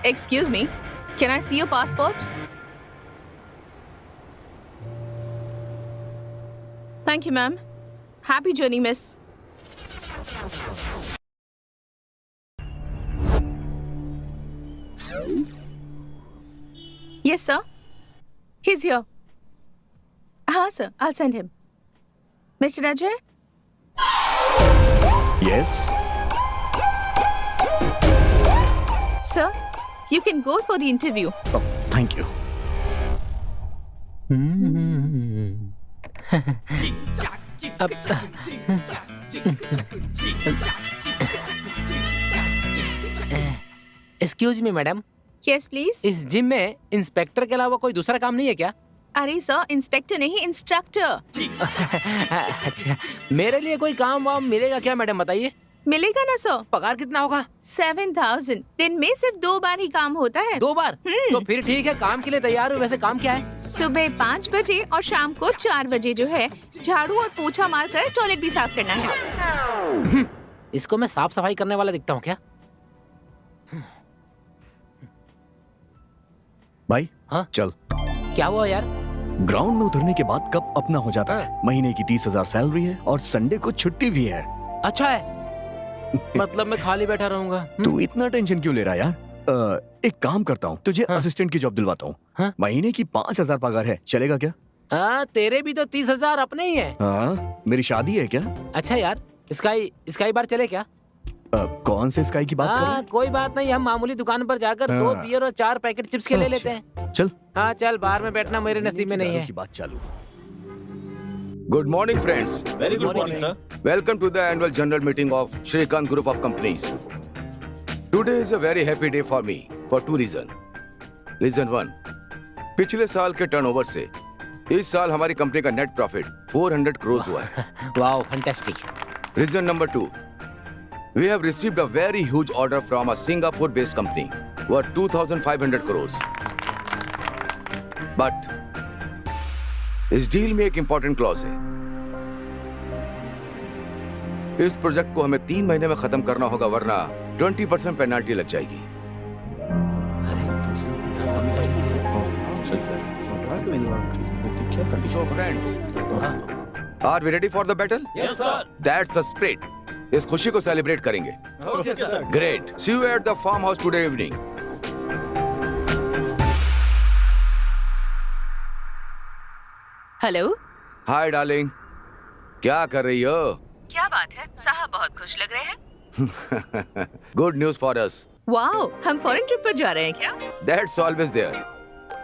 Excuse me, can I see your passport? Thank you, ma'am. Happy journey, miss. Yes, sir. He's here. Sir. I'll send him. Mr. Ajay? Yes. Sir, you can go for the interview. Oh, thank you. Excuse me madam, Yes, please. इस gym में inspector के अलावा कोई दूसरा काम नहीं है क्या? अरे सर, इंस्पेक्टर नहीं, इंस्ट्रक्टर. अच्छा, मेरे लिए कोई काम वाम मिलेगा क्या मैडम, बताइए? मिलेगा ना सर. पगार कितना होगा? 7,000. दिन में सिर्फ 2 बार ही काम होता है. 2 बार? तो फिर ठीक है, काम के लिए तैयार हूँ. वैसे काम क्या है? सुबह 5 बजे और शाम को 4 बजे जो है झाड़ू और पोछा मारकर टॉयलेट भी साफ करना है. इसको मैं साफ सफाई करने वाला दिखता हूँ क्या? भाई हाँ? चल. क्या हुआ यार? ग्राउंड में उतरने के बाद कब अपना हो जाता है. महीने की 30,000 सैलरी है और संडे को छुट्टी भी है. अच्छा है. मतलब मैं खाली बैठा रहूंगा. तू इतना टेंशन क्यों ले रहा है यार? एक काम करता हूँ, तुझे असिस्टेंट की जॉब दिलवाता हूँ. हाँ? महीने की 5,000 पगार है, चलेगा क्या? तेरे भी तो 30,000 अपने ही है. हाँ, मेरी शादी है क्या? अच्छा यार, स्काई बार चले क्या? कौन से स्काई की बात कर रहे हैं? कोई बात नहीं, हम मामूली दुकान पर जाकर 2 बियर और 4 पैकेट चिप्स के ले लेते हैं. चल. हाँ चल, बाहर में बैठना मेरे नसीब में नहीं है. की बात चालू. Good morning, friends. Very good morning, sir. Welcome to the annual general meeting of Shrikant Group of Companies. Today is a very happy day for me for 2 reasons. Reason 1, पिछले साल के टर्नओवर से इस साल हमारी कंपनी का net profit 400 crore हुआ है. Wow, fantastic. Reason number 2, we have received a very huge order from a Singapore-based company worth 2,500 crores. But इस डील में एक इंपॉर्टेंट क्लॉज है. इस प्रोजेक्ट को हमें 3 महीने में खत्म करना होगा, वरना 20% पेनल्टी लग जाएगी. So friends, are we ready for the battle? Yes, sir. That's the spirit. इस खुशी को सेलिब्रेट करेंगे. Okay, sir. Great. See you at the farmhouse today evening. Hello. Hi darling, क्या कर रही हो? क्या बात है, साहब बहुत खुश लग रहे हैं. Good news for us. Wow, हम फॉरेन ट्रिप पर जा रहे हैं क्या? That's always there.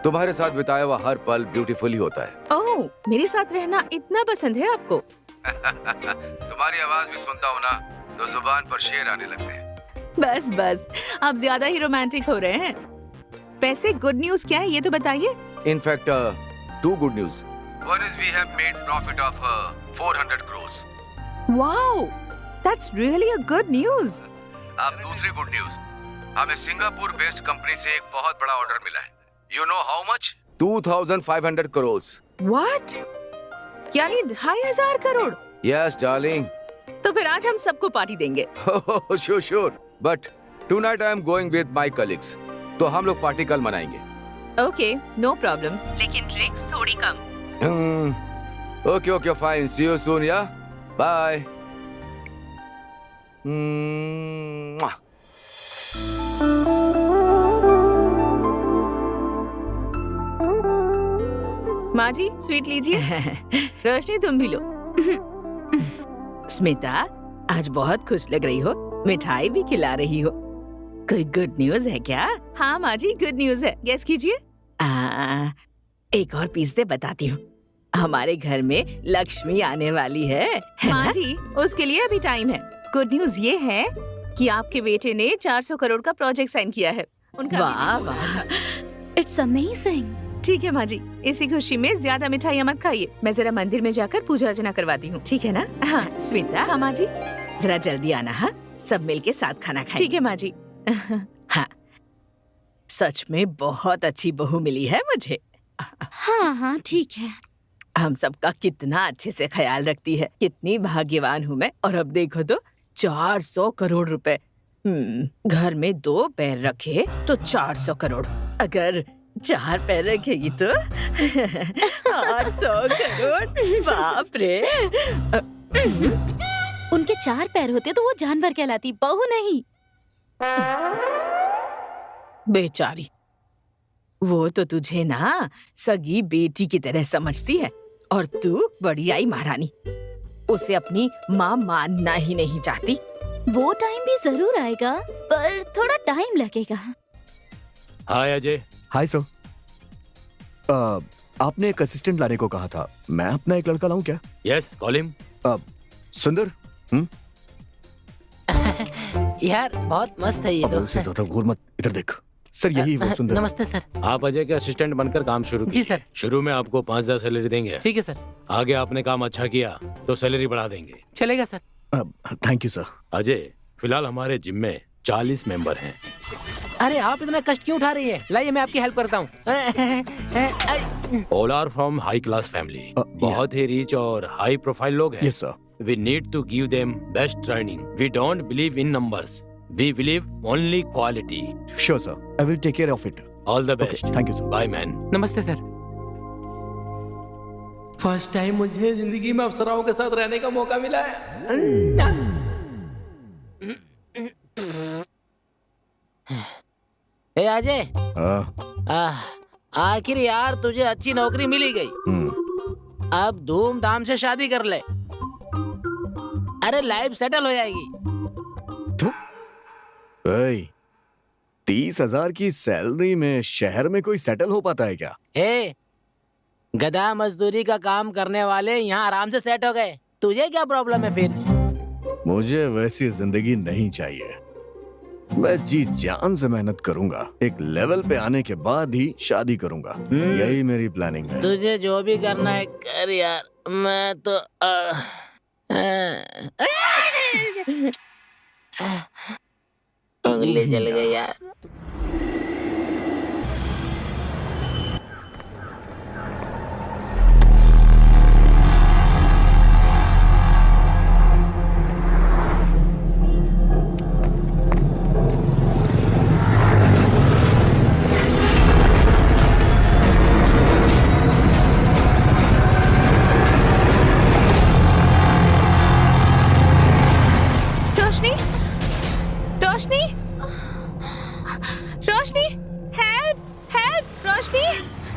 तुम्हारे साथ बिताया हुआ हर पल ब्यूटीफुल ही होता है. ओह, मेरे साथ रहना इतना पसंद है आपको. तुम्हारी आवाज भी सुनता हूँ ना, तो जुबान पर शेर आने लगते हैं. बस, आप ज्यादा ही रोमांटिक हो रहे हैं. वैसे गुड न्यूज क्या है, ये तो बताइए. In fact 2 good news. One is we have made profit of 400 crores. Wow, that's really a good news. अब दूसरी गुड न्यूज, हमें सिंगापुर बेस्ड कंपनी से एक बहुत बड़ा ऑर्डर मिला है. You know how much? 2,500 crores. What? यानी 2,500 करोड़. Yes, darling. तो फिर आज हम सबको पार्टी देंगे. Oh, sure. But tonight I am going with my colleagues. तो हम लोग पार्टी कल मनाएंगे. Okay, no problem. लेकिन ड्रिंक्स थोड़ी कम. Okay, fine. See you soon, yeah? Bye. Mwah. माँ जी, स्वीट लीजिए. रोशनी, तुम भी लो. स्मिता, आज बहुत खुश लग रही हो. मिठाई भी खिला रही हो. कोई गुड न्यूज है क्या? हाँ माँ जी, गुड न्यूज है. गेस कीजिए. एक और पीस दे, बताती हूँ. हमारे घर में लक्ष्मी आने वाली है. माँ जी, उसके लिए अभी टाइम है. गुड न्यूज ये है कि आपके बेटे ने 400 करोड़ का प्रोजेक्ट साइन किया है. उनका वाह, इट्स अमेजिंग. ठीक है माँ जी, इसी खुशी में ज्यादा मिठाइयाँ मत खाइए. मैं जरा मंदिर में जाकर पूजा अर्चना करवाती हूँ, ठीक है ना? हाँ स्मिता. हाँ माँ जी. जरा जल्दी आना. हाँ, सब मिलके साथ खाना खाएंगे. ठीक है माँ जी. हाँ, सच में बहुत अच्छी बहू मिली है मुझे. हाँ, ठीक है. हम सबका कितना अच्छे से ख्याल रखती है. कितनी भाग्यवान हूँ मैं. और अब देखो तो 400 करोड़ रुपए. घर में 2 पैर रखे तो 400 करोड़, अगर 4 पैर रखेगी तो 800 करोड़। बाप रे। उनके 4 पैर होते तो वो जानवर कहलाती, बहू नहीं। बेचारी, वो तो तुझे ना सगी बेटी की तरह समझती है और तू बड़ी आई महारानी, उसे अपनी माँ मानना ही नहीं चाहती। वो टाइम भी जरूर आएगा, पर थोड़ा टाइम लगेगा। हाय अजय। Hi sir. आपने एक असिस्टेंट लाने को कहा था, मैं अपना एक लड़का लाऊं क्या? Yes, call him. सुंदर। यार बहुत मस्त है ये अब उससे ज्यादा घूर मत, इधर देख। सर यही वो सुंदर। नमस्ते सर। आप अजय के असिस्टेंट बनकर काम शुरू जी कीजिए। सर। शुरू में आपको 5,000 सैलरी देंगे। ठीक है सर। आगे आपने काम अच्छा किया तो सैलरी बढ़ा देंगे। चलेगा sir. Thank you sir. Ajay, फिलहाल हमारे जिम में 40 मेंबर हैं। अरे आप इतना कष्ट क्यों उठा रही हैं? लाइए मैं आपकी हेल्प करता हूँ। All are from high class family. बहुत ही रिच और हाई प्रोफाइल लोग हैं। यस सर। We need to give them best training. We don't believe in numbers. We believe only quality. Sure sir, I will take care of it. All the Okay, best. thank you sir. Bye man. नमस्ते sir. First time मुझे जिंदगी में अप्सराओं के साथ रहने का मौका मिला है। ए अजय, आखिर यार तुझे अच्छी नौकरी मिली गई, अब धूमधाम से शादी कर ले। अरे लाइफ सेटल हो जाएगी। 30,000 की सैलरी में शहर में कोई सेटल हो पाता है क्या? ए, गधा मजदूरी का काम करने वाले यहाँ आराम से सेट हो गए, तुझे क्या प्रॉब्लम है फिर? मुझे वैसी जिंदगी नहीं चाहिए। मैं जी जान से मेहनत करूंगा, एक लेवल पे आने के बाद ही शादी करूंगा। यही मेरी प्लानिंग है। तुझे जो भी करना है कर यार, मैं तो उंगली जल गई यार। रोशनी, रोशनी, हेल्प, हेल्प, रोशनी,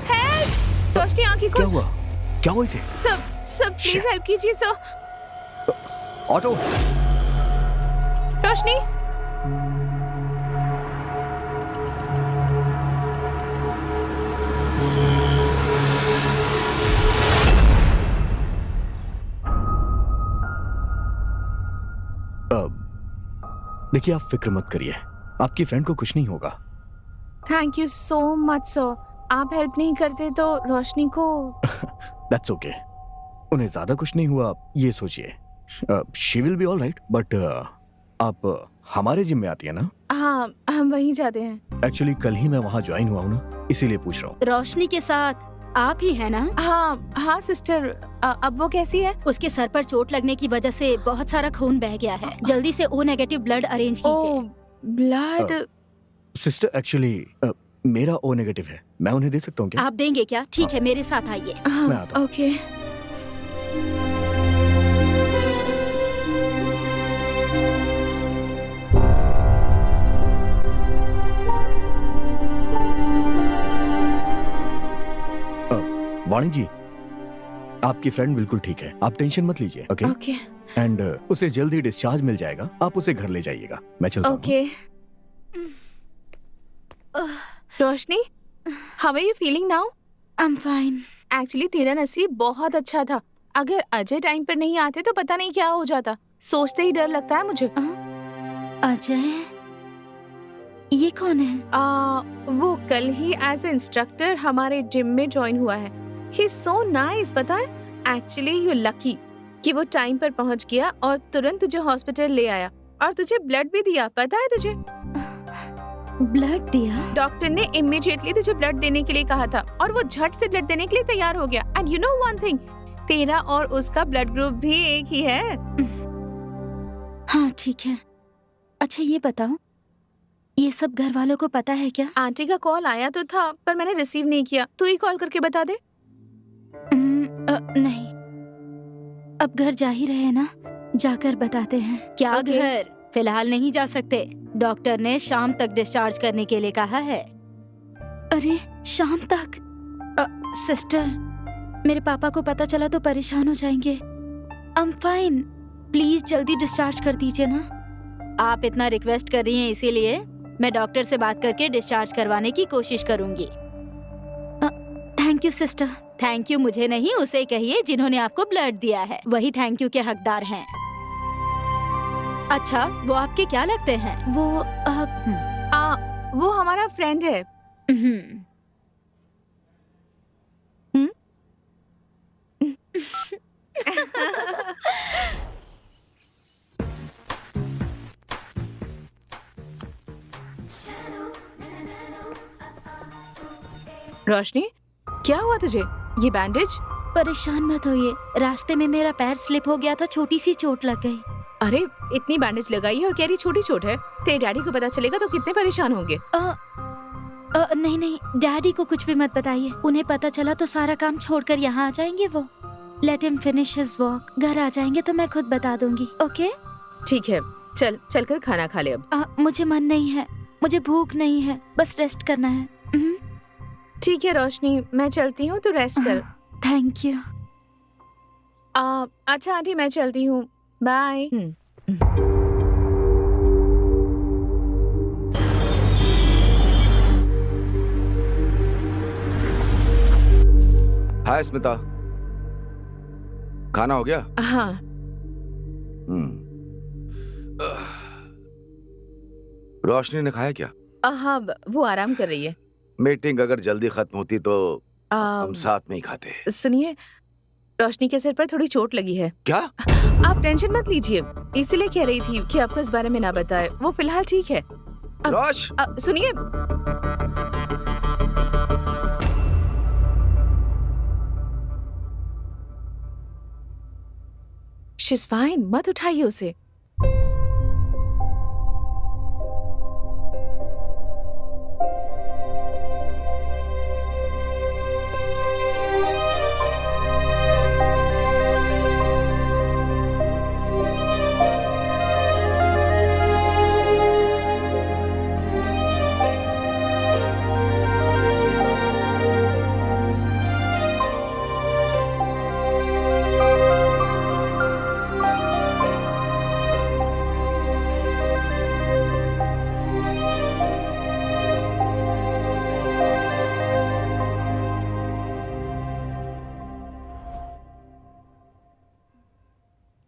हेल्प, रोशनी आंखी क्या खोल। हुआ? क्या हुआ इसे? सब प्लीज हेल्प कीजिए सर। ऑटो। रोशनी, देखिए आप फिक्र मत करिए, आपकी फ्रेंड को कुछ नहीं होगा। Thank you so much sir. आप हेल्प नहीं करते तो रोशनी को। दैट्स ओके, उन्हें ज्यादा कुछ नहीं हुआ, ये सोचिए। She will be all right. But आप हमारे जिम में आती है ना? हाँ, हम वहीं जाते हैं। एक्चुअली कल ही मैं वहाँ ज्वाइन हुआ हूँ ना, इसीलिए पूछ रहा हूँ। रोशनी के साथ आप ही है ना? हाँ हाँ सिस्टर। अब वो कैसी है? उसके सर पर चोट लगने की वजह से बहुत सारा खून बह गया है। जल्दी से O नेगेटिव ब्लड अरेंज कीजिए। ब्लड? सिस्टर एक्चुअली मेरा O नेगेटिव है, मैं उन्हें दे सकता हूँ क्या? आप देंगे क्या? ठीक है, मेरे साथ आइए। मैं आता हूँ। ओके। वाणी जी, आपकी फ्रेंड बिल्कुल ठीक है, आप टेंशन मत लीजिए। ओके ओके एंड उसे जल्द ही डिस्चार्ज मिल जाएगा, आप उसे घर ले जाइएगा। मैं चलता हूँ। Okay. Roshni, how are you feeling now? I am fine. Actually तेरा नसीब बहुत अच्छा था। अगर अजय टाइम पर नहीं आते तो पता नहीं क्या हो जाता। सोचते ही डर लगता है मुझे। अजय, ये कौन है? वो कल ही एज ए इंस्ट्रक्टर हमारे जिम में ज्वाइन हुआ है। ही इज सो नाइस, पता है। एक्चुअली यू लकी कि वो टाइम पर पहुंच गया और तुरंत तुझे हॉस्पिटल ले आया और तुझे ब्लड भी दिया, पता है तुझे? ब्लड दिया? डॉक्टर ने इमीडिएटली तुझे ब्लड देने के लिए कहा था और वो झट से ब्लड देने के लिए तैयार हो गया। And you know one thing, तेरा और उसका ब्लड ग्रुप भी एक ही है। हाँ ठीक है, अच्छा ये बताओ, ये सब घर वालों को पता है क्या? आंटी का कॉल आया तो था पर मैंने रिसीव नहीं किया। तू ही कॉल करके बता दे। नहीं, अब घर जा ही रहे हैं ना, जाकर बताते हैं। क्या Okay. घर? फिलहाल नहीं जा सकते, डॉक्टर ने शाम तक डिस्चार्ज करने के लिए कहा है। अरे शाम तक? सिस्टर, मेरे पापा को पता चला तो परेशान हो जाएंगे। आई एम फाइन, प्लीज जल्दी डिस्चार्ज कर दीजिए ना। आप इतना रिक्वेस्ट कर रही हैं इसीलिए मैं डॉक्टर से बात करके डिस्चार्ज करवाने की कोशिश करूंगी। Thank you sister. Thank you मुझे नहीं, उसे कहिए जिन्होंने आपको ब्लड दिया है, वही थैंक यू के हकदार हैं। अच्छा, वो आपके क्या लगते हैं? वो हमारा फ्रेंड है। हम्म। रोशनी, क्या हुआ तुझे? ये बैंडेज? परेशान मत होइए, रास्ते में मेरा पैर स्लिप हो गया था, छोटी सी चोट लग गई। अरे इतनी बैंडेज लगाई है और कह रही छोटी चोट है। तेरे डैडी को पता चलेगा तो कितने परेशान होंगे। नहीं नहीं, डैडी को कुछ भी मत बताइए, उन्हें पता चला तो सारा काम छोड़कर यहाँ आ जाएंगे वो। Let him finish his walk. घर आ जाएंगे तो मैं खुद बता दूंगी। ओके ठीक है, चल कर खाना खा ले अब। मुझे मन नहीं है, मुझे भूख नहीं है, बस रेस्ट करना है। ठीक है रोशनी, मैं चलती हूँ, तो रेस्ट कर। Thank you. अच्छा आंटी, मैं चलती हूँ, बाय। हाय स्मिता, खाना हो गया? हाँ। रोशनी ने खाया क्या? हाँ, वो आराम कर रही है। मीटिंग अगर जल्दी खत्म होती तो हम साथ में ही खाते। सुनिए, रोशनी के सिर पर थोड़ी चोट लगी है। क्या? आप टेंशन मत लीजिए, इसीलिए कह रही थी कि आपको इस बारे में ना बताए। वो फिलहाल ठीक है। रोश, सुनिए, शी इज फाइन, मत उठाइए उसे।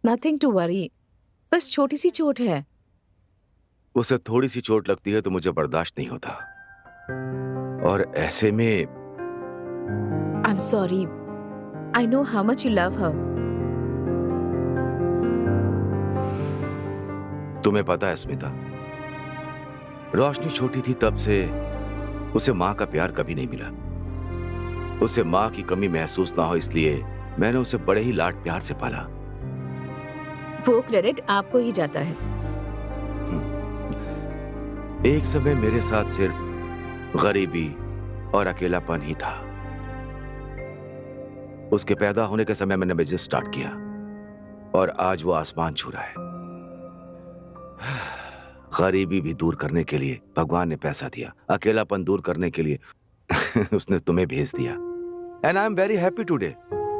नथिंग टू वरी, बस छोटी सी चोट है। उसे थोड़ी सी चोट लगती है तो मुझे बर्दाश्त नहीं होता, और ऐसे में I am sorry, I know how much you love हर। तुम्हें पता है स्मिता, रोशनी छोटी थी तब से उसे माँ का प्यार कभी नहीं मिला। उसे माँ की कमी महसूस ना हो इसलिए मैंने उसे बड़े ही लाड प्यार से पाला। वो क्रेडिट आपको ही जाता है। एक समय मेरे साथ सिर्फ गरीबी और अकेलापन ही था। उसके पैदा होने के समय मैंने बिजनेस स्टार्ट किया और आज वो आसमान छू रहा है। गरीबी भी दूर करने के लिए भगवान ने पैसा दिया, अकेलापन दूर करने के लिए उसने तुम्हें भेज दिया। And I am very happy today,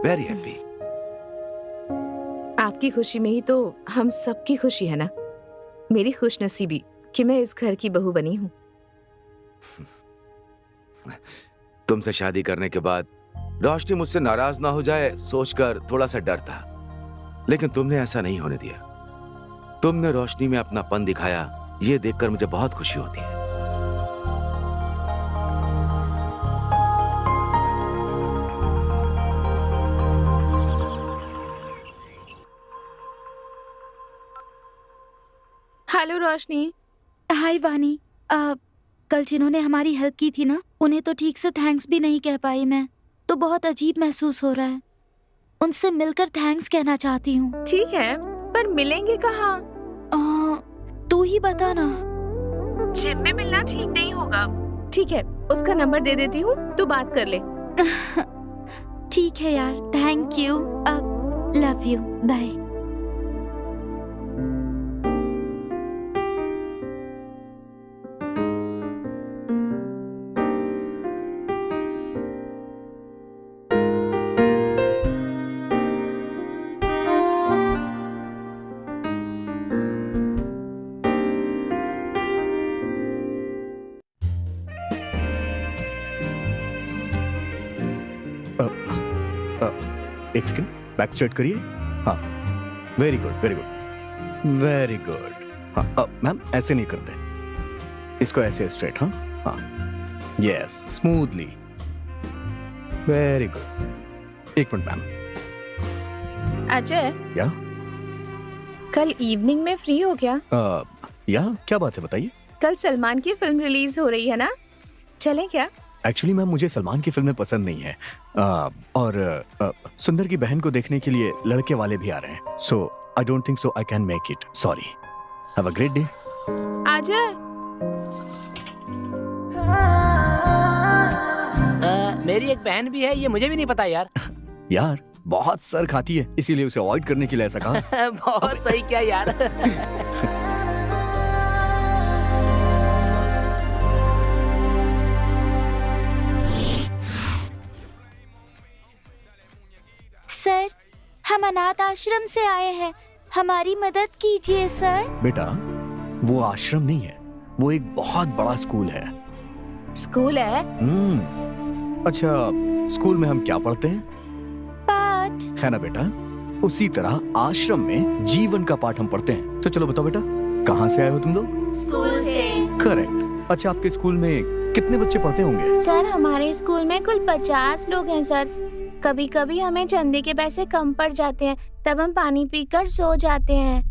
very happy. आपकी खुशी में ही तो हम सबकी खुशी है ना। मेरी खुशनसीबी कि मैं इस घर की बहू बनी हूँ। तुमसे शादी करने के बाद रोशनी मुझसे नाराज ना हो जाए सोचकर थोड़ा सा डर था, लेकिन तुमने ऐसा नहीं होने दिया। तुमने रोशनी में अपनापन दिखाया, ये देखकर मुझे बहुत खुशी होती है। हेलो रोशनी। हाय वानी। कल जिन्होंने हमारी हेल्प की थी ना, उन्हें तो ठीक से थैंक्स भी नहीं कह पाई मैं, तो बहुत अजीब महसूस हो रहा है। उनसे मिलकर थैंक्स कहना चाहती हूँ। ठीक है, पर मिलेंगे कहाँ? तू तू ही बता ना। जिम में मिलना ठीक नहीं होगा। ठीक है, उसका नंबर दे देती हूँ, तू बात कर ले। ठीक है यार, थैंक यू। अब लव यू, बाय। एक सेकंड, बैक स्ट्रेट करिए। हाँ, very good, very good, very good. हाँ, मैम ऐसे नहीं करते, इसको ऐसे स्ट्रेट। हाँ हाँ, यस, स्मूथली, वेरी गुड। एक मिनट मैम। अजय, या कल इवनिंग में फ्री हो क्या? या क्या बात है, बताइए। कल सलमान की फिल्म रिलीज हो रही है ना, चलें क्या? एक्चुअली मैम मुझे सलमान की फिल्में पसंद नहीं है, और सुंदर की बहन को देखने के लिए लड़के वाले भी आ रहे हैं, so I don't think so I can make it, sorry. Have a great day. Ajay, मेरी एक बहन भी है, ये मुझे भी नहीं पता यार। यार बहुत सर खाती है, इसीलिए उसे अवॉइड करने के लिए ऐसा कहा। बहुत सही किया यार। सर, हम अनाथ आश्रम से आए हैं, हमारी मदद कीजिए सर। बेटा, वो आश्रम नहीं है, वो एक बहुत बड़ा स्कूल है। स्कूल है? अच्छा, स्कूल में हम क्या पढ़ते हैं? पाठ। है ना बेटा, उसी तरह आश्रम में जीवन का पाठ हम पढ़ते हैं। तो चलो बताओ बेटा, कहाँ से आए हो तुम लोग? स्कूल से। करेक्ट। अच्छा, आपके स्कूल में कितने बच्चे पढ़ते होंगे? सर, हमारे स्कूल में कुल 50 लोग हैं सर। कभी कभी हमें चंदे के पैसे कम पड़ जाते हैं, तब हम पानी पीकर सो जाते हैं।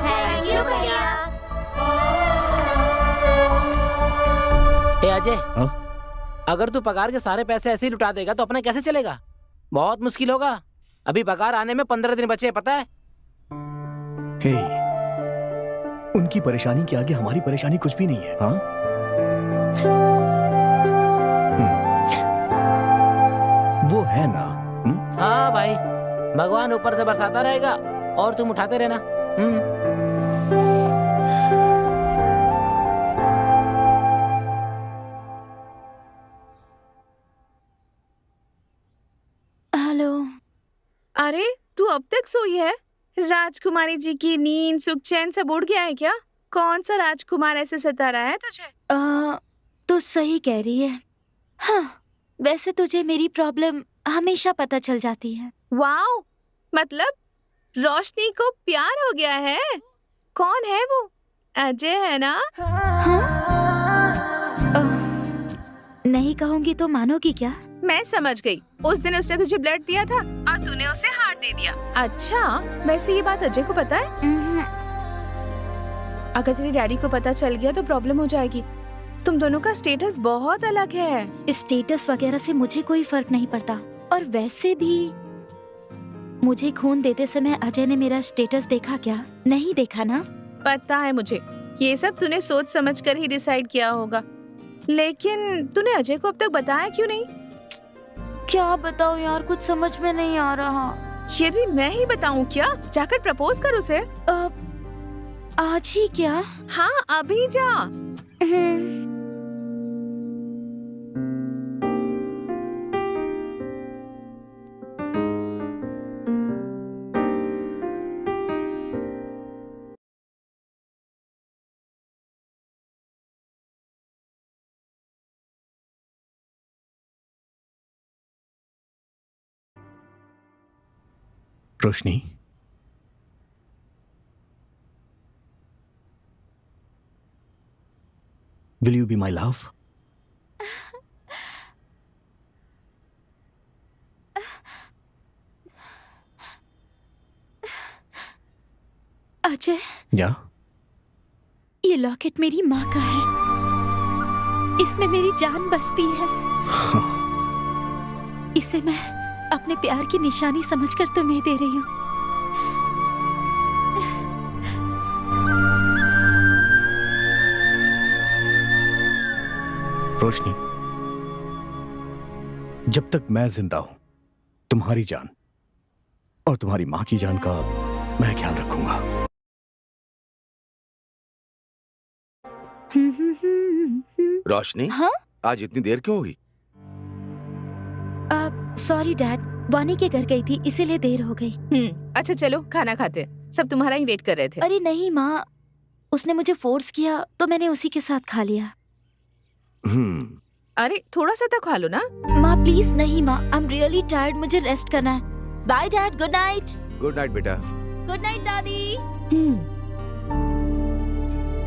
थैंक यू भैया। ए अजय, हाँ? अगर तू पगार के सारे पैसे ऐसे ही लुटा देगा तो अपना कैसे चलेगा? बहुत मुश्किल होगा। अभी पगार आने में 15 दिन बचे हैं, पता है? हे, उनकी परेशानी के आगे हमारी परेशानी कुछ भी नहीं है। हाँ? वो है ना। हाँ भाई, भगवान ऊपर से बरसाता रहेगा और तुम उठाते रहना। हेलो। अरे, तू अब तक सोई है? राजकुमारी जी की नींद सुख चैन सब उड़ गया है क्या? कौन सा राजकुमार ऐसे सता रहा है तुझे? तू सही कह रही है। हाँ, वैसे तुझे मेरी प्रॉब्लम हमेशा पता चल जाती है। वाओ, मतलब रोशनी को प्यार हो गया है? कौन है वो? अजय है ना? नहीं कहूंगी तो मानोगी क्या? मैं समझ गई। उस दिन उसने तुझे ब्लड दिया था और तूने उसे हार्ट दे दिया। अच्छा, वैसे ये बात अजय को पता है? अगर तेरे डैडी को पता चल गया तो प्रॉब्लम हो जाएगी। तुम दोनों का स्टेटस बहुत अलग है। स्टेटस वगैरह से मुझे कोई फर्क नहीं पड़ता, और वैसे भी मुझे खून देते समय अजय ने मेरा स्टेटस देखा क्या? नहीं देखा ना? पता है मुझे, ये सब तूने सोच समझ कर ही डिसाइड किया होगा। लेकिन तूने अजय को अब तक बताया क्यों नहीं? क्या बताऊं यार, कुछ समझ में नहीं आ रहा। ये भी मैं ही बताऊं क्या? जाकर प्रपोज कर उसे। आज ही क्या? हाँ, अभी जा। रोशनी, will you be my love? Ajay, या ये लॉकेट मेरी माँ का है। इसमें मेरी जान बसती है। इसे मैं अपने प्यार की निशानी समझकर तुम्हें दे रही हूँ। रोशनी, जब तक मैं जिंदा हूं, तुम्हारी जान और तुम्हारी मां की जान का मैं ख्याल रखूंगा। रोशनी, हाँ? आज इतनी देर क्यों होगी? सॉरी डैड, वानी के घर गई थी इसीलिए देर हो गई। अच्छा चलो खाना खाते हैं। सब तुम्हारा ही वेट कर रहे थे। अरे नहीं माँ, उसने मुझे फोर्स किया तो मैंने उसी के साथ खा लिया। अरे थोड़ा सा तो खा लो ना। माँ प्लीज नहीं माँ, आई एम रियली टायर्ड, मुझे रेस्ट करना है। Bye dad, good night. Good night बेटा। गुड नाइट दादी।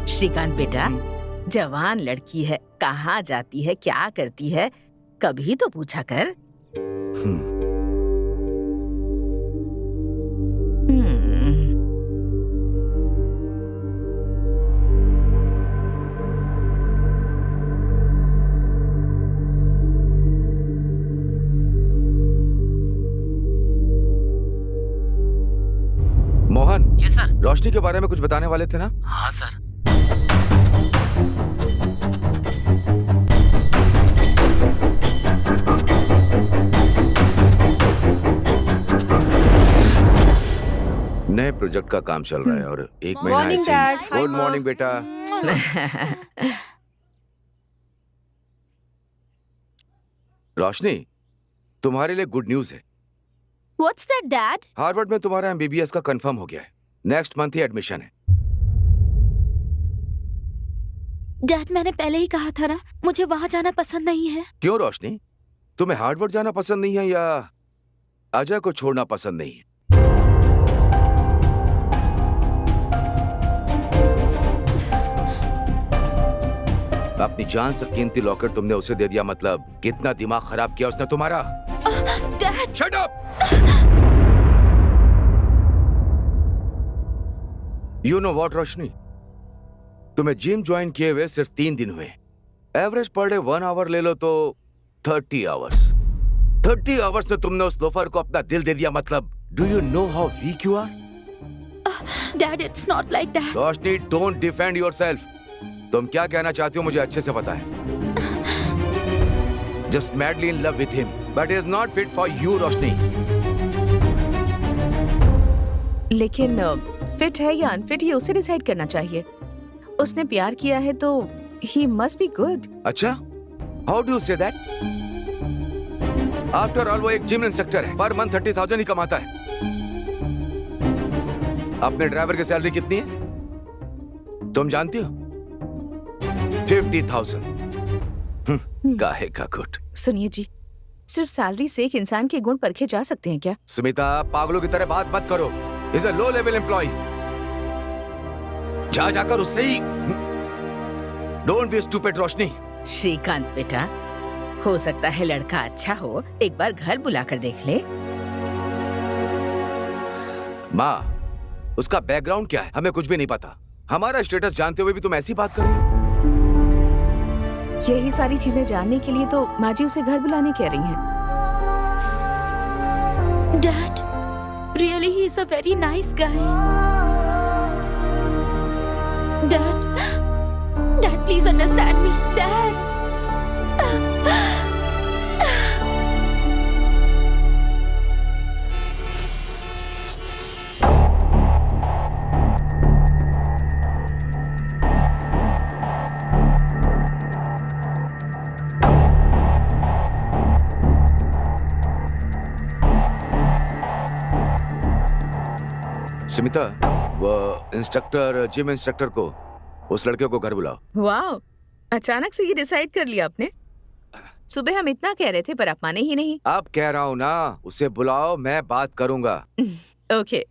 श्रीकांत बेटा, जवान लड़की है, कहाँ जाती है, क्या करती है, कभी तो पूछा कर। Mohan, yes sir. रोशनी के बारे में कुछ बताने वाले थे ना? हाँ सर। नए प्रोजेक्ट का काम चल रहा है और एक महीना मॉर्निंग ऐसे डैड। ही। गुड मॉर्निंग बेटा। रोशनी, तुम्हारे लिए गुड न्यूज है। What's that dad? हार्वर्ड में तुम्हारा एमबीबीएस का कंफर्म हो गया है। नेक्स्ट मंथ ही एडमिशन है। डैड मैंने पहले ही कहा था ना, मुझे वहाँ जाना पसंद नहीं है। क्यों रोशनी, तुम्हें हार्वर्ड जाना पसंद नहीं है या अजय को छोड़ना पसंद नहीं है? अपनी जान से कीमती लॉकेट तुमने उसे दे दिया, मतलब कितना दिमाग खराब किया उसने तुम्हारा। Dad shut up! You know what Roshni, तुम्हें जिम ज्वाइन किए हुए सिर्फ 3 दिन हुए। एवरेज पर डे 1 आवर ले लो तो 30 आवर्स। 30 आवर्स में तुमने उस लोफर को अपना दिल दे दिया, मतलब do you know how weak you are? Dad it's not like that. Roshni, don't defend yourself. तुम क्या कहना चाहती हो मुझे अच्छे से पता है। Just madly in love with him, but is not fit for you Roshni. लेकिन फिट है या अनफिट ये उसे डिसाइड करना चाहिए। उसने प्यार किया है तो ही मस्ट बी गुड। अच्छा, how do you say that? After all वो एक जिम इंस्ट्रक्टर है, पर मंथ 30,000 ही कमाता है। अपने ड्राइवर की सैलरी कितनी है तुम जानती हो? 50,000। काहे का गुट। सुनिए जी, सिर्फ सैलरी से एक इंसान के गुण परखे जा सकते हैं क्या? सुमिता, पागलों की तरह बात मत करो। Is a low level employee. जा जाकर उससे ही। Don't be stupid Roshni. Shrikant बेटा, हो सकता है लड़का अच्छा हो, एक बार घर बुलाकर देख ले। माँ, उसका बैकग्राउंड क्या है हमें कुछ भी नहीं पता। हमारा स्टेटस जानते हुए भी तुम ऐसी बात कर रही हो? यही सारी चीजें जानने के लिए तो माँ जी उसे घर बुलाने कह रही हैं। Dad really he is a very nice guy. Dad please understand me. Dad Sumita, वो इंस्ट्रक्टर, जिम इंस्ट्रक्टर को, उस लड़के को घर बुलाओ। वाह, अचानक से ये डिसाइड कर लिया आपने? सुबह हम इतना कह रहे थे पर आप माने ही नहीं। अब कह रहा हूँ ना, उसे बुलाओ, मैं बात करूंगा। ओके।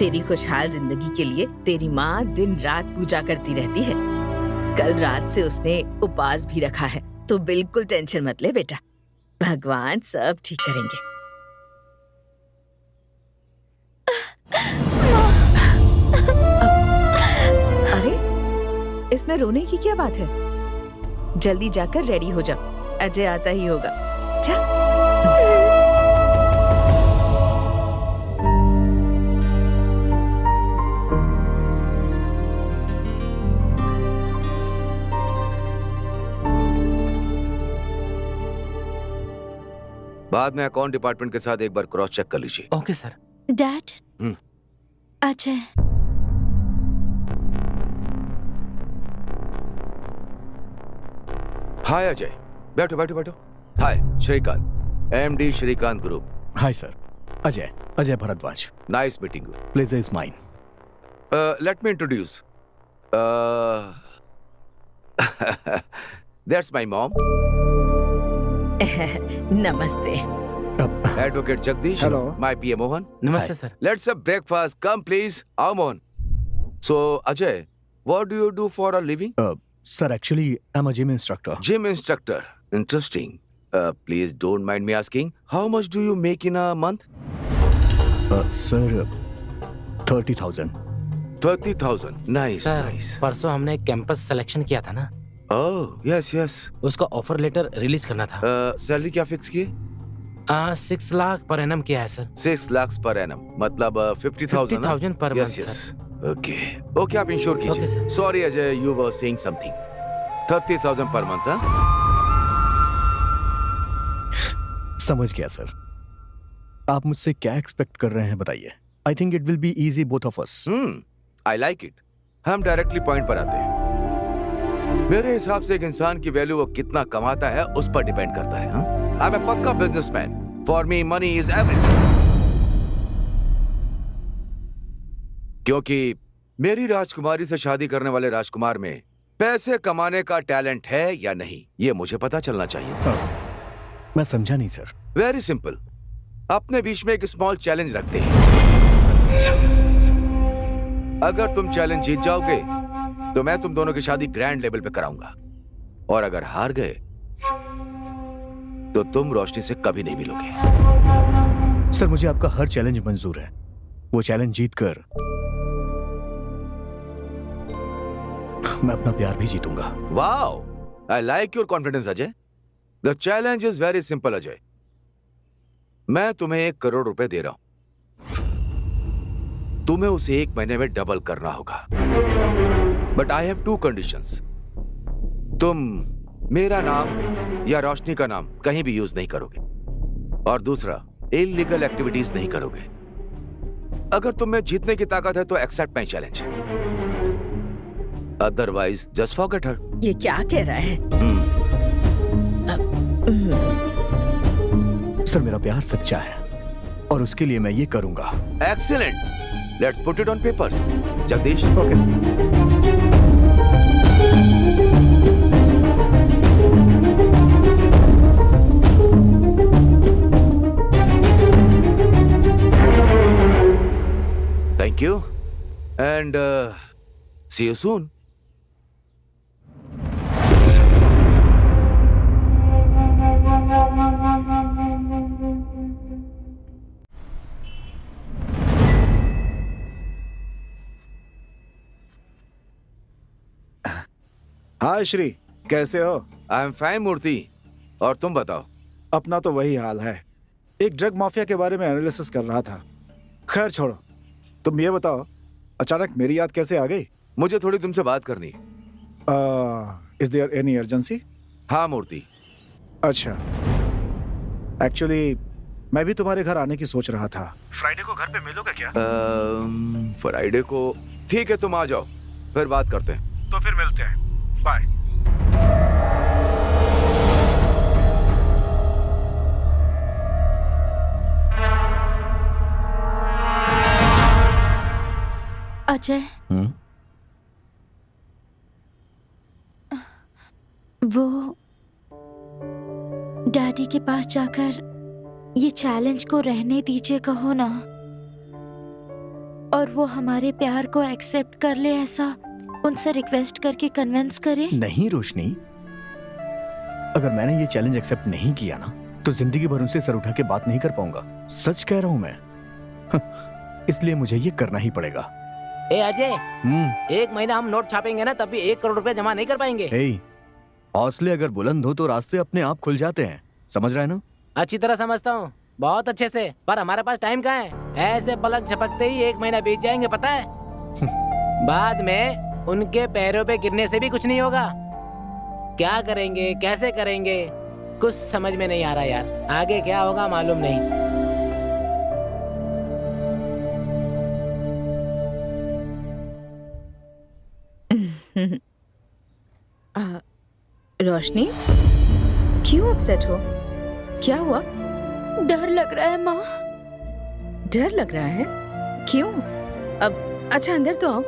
तेरी खुशहाल जिंदगी के लिए तेरी माँ दिन रात पूजा करती रहती है। कल रात से उसने उपवास भी रखा है, तो बिल्कुल टेंशन मत ले बेटा, भगवान सब ठीक करेंगे। अरे इसमें रोने की क्या बात है? जल्दी जाकर रेडी हो जाओ, अजय आता ही होगा। जा। बाद में अकाउंट डिपार्टमेंट के साथ एक बार क्रॉस चेक कर लीजिए। Okay sir. Dad, Ajay, hi Ajay, बैठो बैठो बैठो। Hi Srikanth, MD Srikanth group. Hi sir, Ajay Bhardwaj. Nice meeting you. Pleasure is mine. Let me introduce, that's my mom, नमस्ते। Advocate Jagdish. Hello. My PA Mohan. नमस्ते sir. Let's have breakfast, come please. आओ Mohan. So Ajay, what do you do for a living? Sir actually I am a gym instructor. Gym instructor. Interesting. Please don't mind me asking, how much do you make in a month? Sir 30,000। 30,000. Nice, sir nice. परसों हमने एक campus selection किया था ना, Oh, yes, yes. उसका offer letter release करना था। Salary क्या फिक्स की? 6 लाख पर एनम किया है सर। 6 lakhs per annum. मतलब 50,000 ना? 50,000 पर Yes, month yes. Sir. Okay. Okay, आप इंश्योर Okay, कीजिए। sir. Sorry Ajay, you were saying something. 30,000 per month, हाँ? समझ गया सर। आप मुझसे क्या एक्सपेक्ट कर रहे हैं बताइए। I think it will be easy both of us. I like it. हम डायरेक्टली पॉइंट पर आते हैं। मेरे हिसाब से एक इंसान की वैल्यू वो कितना कमाता है उस पर डिपेंड करता है। आई एम ए पक्का businessman. For me money is everything. क्योंकि मेरी राजकुमारी से शादी करने वाले राजकुमार में पैसे कमाने का टैलेंट है या नहीं, ये मुझे पता चलना चाहिए। मैं समझा नहीं सर। वेरी सिंपल, अपने बीच में एक स्मॉल चैलेंज रखते हैं। अगर तुम चैलेंज जीत जाओगे तो मैं तुम दोनों की शादी ग्रैंड लेवल पे कराऊंगा, और अगर हार गए तो तुम रोशनी से कभी नहीं मिलोगे। सर मुझे आपका हर चैलेंज मंजूर है। वो चैलेंज जीतकर मैं अपना प्यार भी जीतूंगा। Wow, I like your confidence Ajay. The challenge is very simple Ajay. मैं तुम्हें 1 करोड़ रुपए दे रहा हूं, तुम्हें उसे 1 महीने में डबल करना होगा। But I have 2 conditions. तुम मेरा नाम या रोशनी का नाम कहीं भी यूज नहीं करोगे, और दूसरा इलीगल एक्टिविटीज नहीं करोगे। अगर तुम में जीतने की ताकत है तो accept my challenge, otherwise just forget her. ये क्या कह रहा है? सर मेरा प्यार सच्चा है और उसके लिए मैं ये करूंगा। Excellent, let's put it on papers. Jagdish. Okay sir. Thank you, and see you soon. हाय श्री, कैसे हो? आई एम फाइन मूर्ति, और तुम बताओ? अपना तो वही हाल है। एक ड्रग माफिया के बारे में एनालिसिस कर रहा था। खैर छोड़ो, तुम ये बताओ अचानक मेरी याद कैसे आ गई? मुझे थोड़ी तुमसे बात करनी। Is there any urgency? हाँ मूर्ति। अच्छा, एक्चुअली मैं भी तुम्हारे घर आने की सोच रहा था। फ्राइडे को घर पे मिलोगे क्या? फ्राइडे को ठीक है, तुम आ जाओ, फिर बात करते हैं। तो फिर मिलते हैं, बाय। अजय, वो डैडी के पास जाकर ये चैलेंज को रहने दीजिए कहो ना। और वो हमारे प्यार को एक्सेप्ट कर ले, ऐसा उनसे रिक्वेस्ट करके कन्विंस करे। नहीं रोशनी, अगर मैंने ये चैलेंज एक्सेप्ट नहीं किया ना तो जिंदगी भर उनसे सर उठा के बात नहीं कर पाऊंगा। सच कह रहा हूं मैं। इसलिए मुझे ये करना ही पड़ेगा। ए अजय, 1 महीना हम नोट छापेंगे ना तब भी 1 करोड़ रुपए जमा नहीं कर पाएंगे। हौसले अगर बुलंद हो तो रास्ते अपने आप खुल जाते हैं, समझ रहे हैं ना? अच्छी तरह समझता हूँ, बहुत अच्छे से, पर हमारे पास टाइम कहाँ है? ऐसे पलक झपकते ही 1 महीना बीत जाएंगे, पता है? बाद में उनके पैरों पे गिरने से भी कुछ नहीं होगा। क्या करेंगे, कैसे करेंगे, कुछ समझ में नहीं आ रहा यार। आगे क्या होगा मालूम नहीं। रोशनी, क्यों अपसेट हो? क्या हुआ? डर लग रहा है माँ। डर लग रहा है? क्यों? अब अच्छा अंदर तो आओ।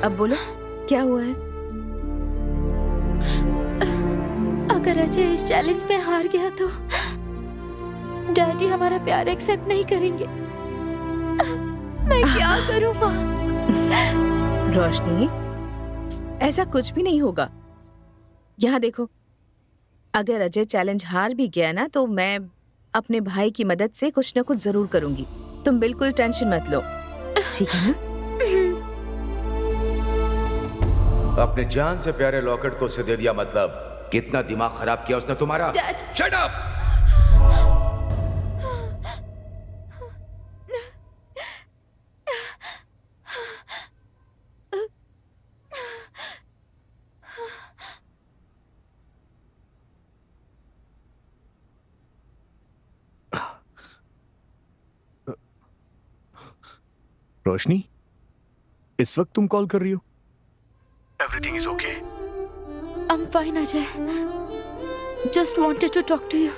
अब बोलो, क्या हुआ है? अगर अजय इस चैलेंज में हार गया तो डैडी हमारा प्यार एक्सेप्ट नहीं करेंगे। मैं क्या करूं माँ? रोशनी, ऐसा कुछ भी नहीं होगा। यहाँ देखो, अगर अजय चैलेंज हार भी गया ना तो मैं अपने भाई की मदद से कुछ न कुछ जरूर करूंगी। तुम बिल्कुल टेंशन मत लो, ठीक है ना? अपने जान से प्यारे लॉकेट को उसे दे दिया, मतलब कितना दिमाग खराब किया उसने तुम्हारा। Shut up! रोशनी, इस वक्त तुम कॉल कर रही हो? Everything is okay? I'm fine Ajay, just wanted to talk to you.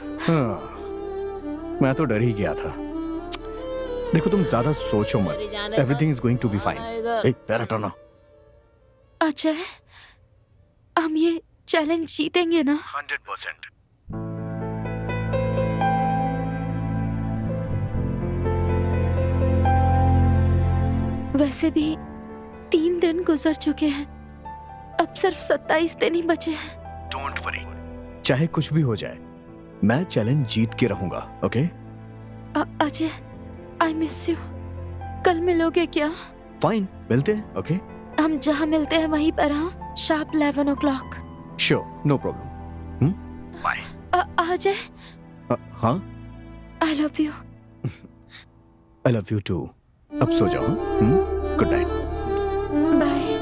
मैं तो डर ही गया था। देखो तुम ज्यादा सोचो मत, everything is going to be fine. पैर हटाना। अजय, हम ये चैलेंज जीतेंगे ना? 100%। वैसे भी 3 दिन गुजर चुके हैं, अब सिर्फ 27 दिन ही बचे हैं। डोंट वरी, चाहे कुछ भी हो जाए मैं चैलेंज जीत के रहूंगा, okay? Ajay, I miss you. कल मिलोगे क्या? फाइन, मिलते हैं, ओके? हम जहाँ मिलते हैं वहीं पर, हाँ? Sharp 11 o'clock। Sure, no problem. Bye. Ajay, हाँ? I love you. I love you too. अब सो जाओ। Good night. बाय।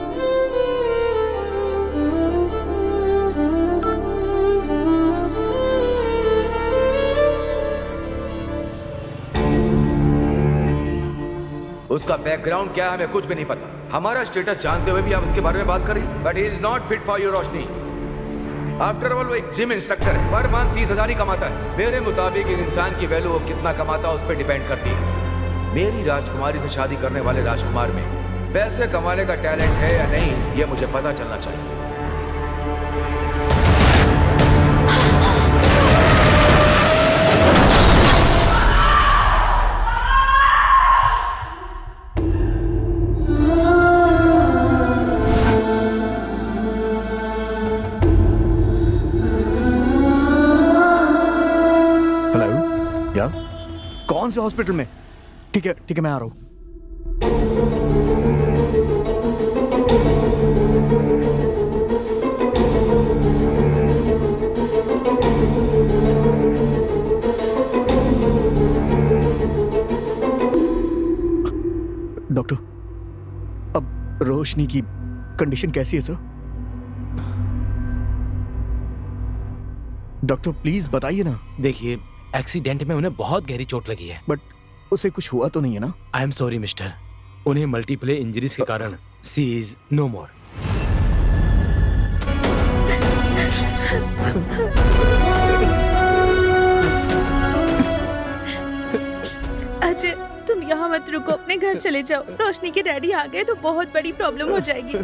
उसका बैकग्राउंड क्या है हमें कुछ भी नहीं पता। हमारा स्टेटस जानते हुए भी आप उसके बारे में बात करें। But he is not fit for you Roshni. After all वो एक जिम इंस्ट्रक्टर है, पर मंथ 30,000 ही कमाता है। मेरे मुताबिक एक इंसान की वैल्यू वो कितना कमाता है उस पर डिपेंड करती है। मेरी राजकुमारी से शादी करने वाले राजकुमार में पैसे कमाने का टैलेंट है या नहीं, ये मुझे पता चलना चाहिए। हेलो, क्या? कौन से हॉस्पिटल में? ठीक है, मैं आ रहा हूँ। डॉक्टर, अब रोशनी की कंडीशन कैसी है सर? डॉक्टर प्लीज बताइए ना। देखिए, एक्सीडेंट में उन्हें बहुत गहरी चोट लगी है। बट उसे कुछ हुआ तो नहीं है ना? आई एम सॉरी मिस्टर, उन्हें मल्टीपल इंजरीज के कारण सी इज नो मोर। अजय, तुम यहाँ मत रुको, अपने घर चले जाओ। रोशनी के डैडी आ गए तो बहुत बड़ी प्रॉब्लम हो जाएगी।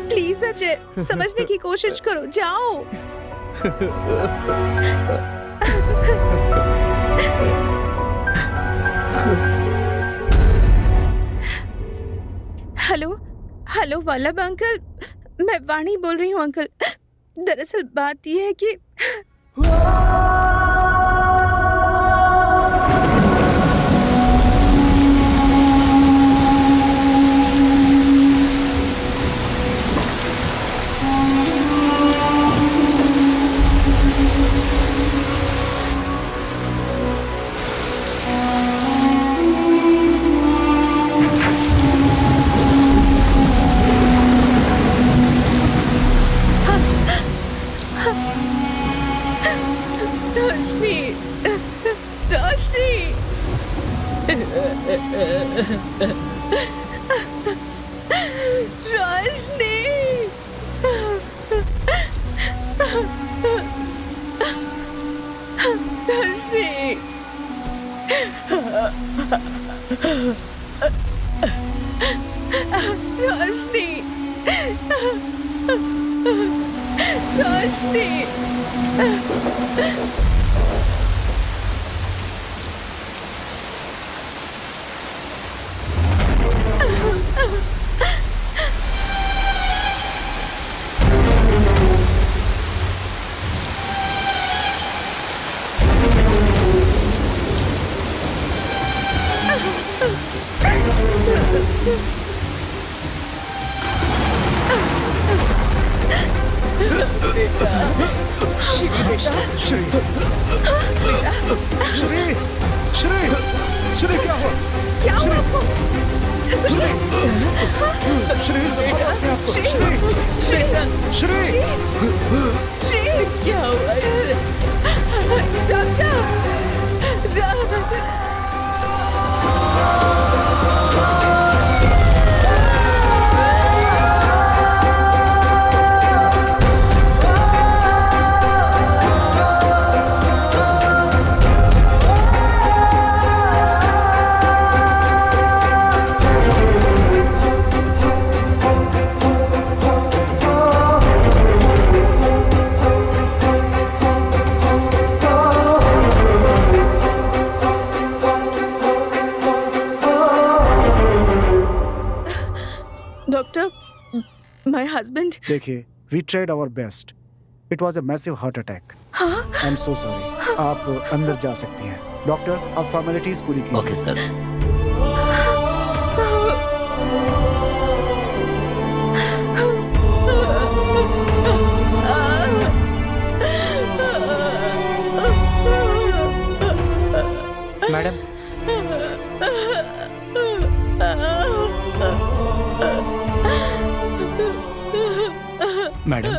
प्लीज अजय, समझने की कोशिश करो, जाओ। हेलो हेलो वल्लभ अंकल, मैं वाणी बोल रही हूँ अंकल। दरअसल बात यह है कि रोशनी, रोशनी, रोशनी, रोशनी, रोशनी, रोशनी। श्री क्या हुआ? क्या श्री, हुआ? श्री, श्री, श्री, श्री, श्री, क्या हुआ इसे? Doctor, my husband. देखिए, we tried our best. It was a massive heart attack. I'm so sorry. आप अंदर जा सकती हैं। डॉक्टर, आप फॉर्मेलिटीज पूरी कीजिए। Okay sir. मैडम, मैडम,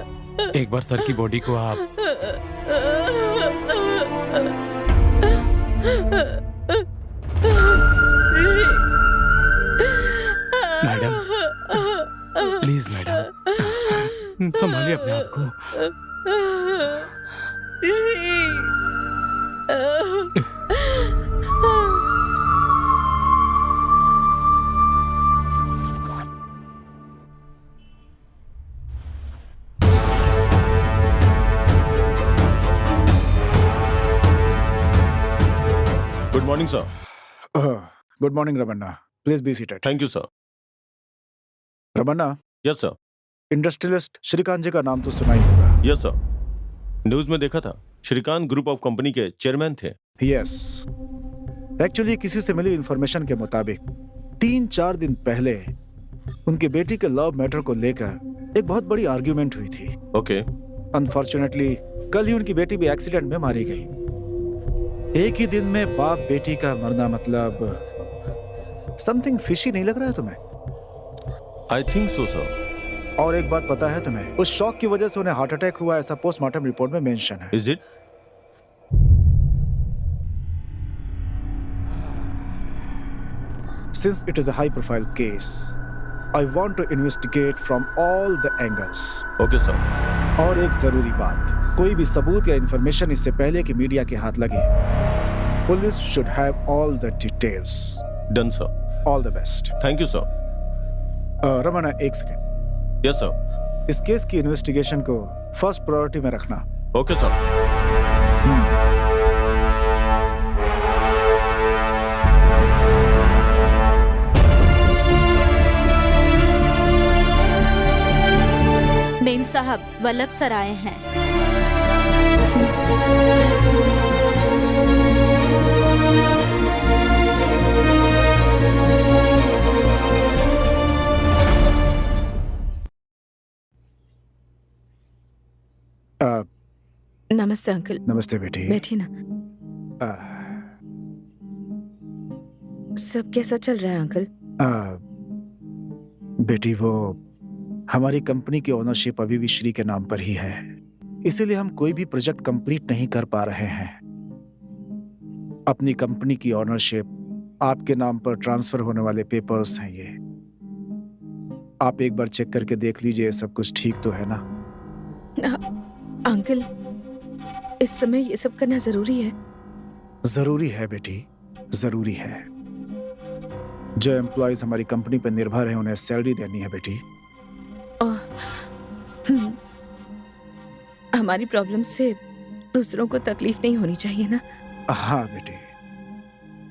एक बार सर की बॉडी को आप मैडम, प्लीज मैडम, संभालिए अपने आप को। Good morning, sir. Good morning, Ramanna. Please be seated. Thank you, sir. Ramanna, Yes, sir. Industrialist Srikanth ji का नाम तो सुना ही होगा। Yes, sir. न्यूज में देखा था, श्रीकांत ग्रुप ऑफ कंपनी के चेयरमैन थे। यस, एक्चुअली किसी से मिली इंफॉर्मेशन के मुताबिक 3-4 दिन पहले उनकी बेटी के लव मैटर को लेकर एक बहुत बड़ी आर्ग्यूमेंट हुई थी। ओके। अनफॉर्चुनेटली कल ही उनकी बेटी भी एक्सीडेंट में मारी गई। एक ही दिन में बाप बेटी का मरना, मतलब समथिंग फिशी नहीं लग रहा है तुम्हें? I think so, sir. और एक बात पता है तुम्हें, उस शॉक की वजह से उन्हें हार्ट अटैक हुआ, ऐसा पोस्टमार्टम रिपोर्ट में मेंशन है। Is it? Since it is a high profile case, I want to investigate from all the angles. Okay sir. और एक जरूरी बात, कोई भी सबूत या इंफॉर्मेशन इससे पहले कि मीडिया के हाथ लगे, police should have all the details. Done sir. All the best. Thank you sir. Ramana, एक सेकेंड। Yes sir. इस केस की इन्वेस्टिगेशन को फर्स्ट प्रायोरिटी में रखना। Okay sir. साहब, वल्लभ सर आए हैं। नमस्ते अंकल। नमस्ते बेटी। बैठिए ना। आ, सब कैसा चल रहा है अंकल? बेटी वो हमारी कंपनी की ओनरशिप अभी भी श्री के नाम पर ही है, इसीलिए हम कोई भी प्रोजेक्ट कंप्लीट नहीं कर पा रहे हैं। अपनी कंपनी की ओनरशिप आपके नाम पर ट्रांसफर होने वाले पेपर्स हैं ये। आप एक बार चेक करके देख लीजिए सब कुछ ठीक तो है ना? अंकल, इस समय ये सब करना जरूरी है? जरूरी है बेटी, जरूरी है। जो एम्प्लॉयज हमारी कंपनी पर निर्भर हैं उन्हें सैलरी देनी है बेटी। हमारी प्रॉब्लम से दूसरों को तकलीफ नहीं होनी चाहिए ना? हाँ बेटी।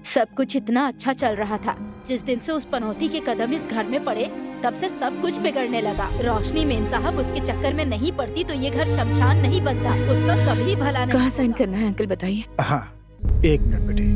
सब कुछ इतना अच्छा चल रहा था। जिस दिन से उस पनौती के कदम इस घर में पड़े, तब से सब कुछ बिगड़ने लगा। रोशनी मेम साहब उसके चक्कर में नहीं पड़ती तो ये घर शमशान नहीं बनता। उसका कभी भला नहीं। कहाँ साइन करना है अंकल, बताइए। हाँ, 1 मिनट बेटी।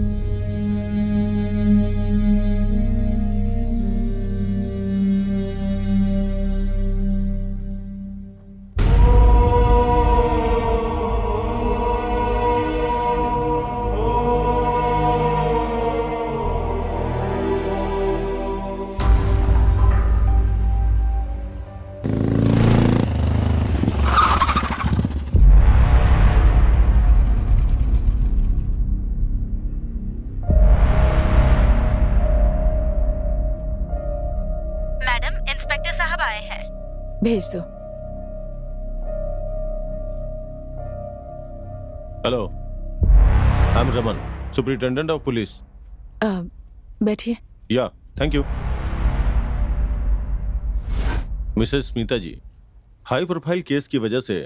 इंस्पेक्टर साहब आए हैं। भेज दो। Hello, I am Raman, superintendent of police. बैठिए। Yeah, thank you. Mrs Smita ji, high profile case की वजह से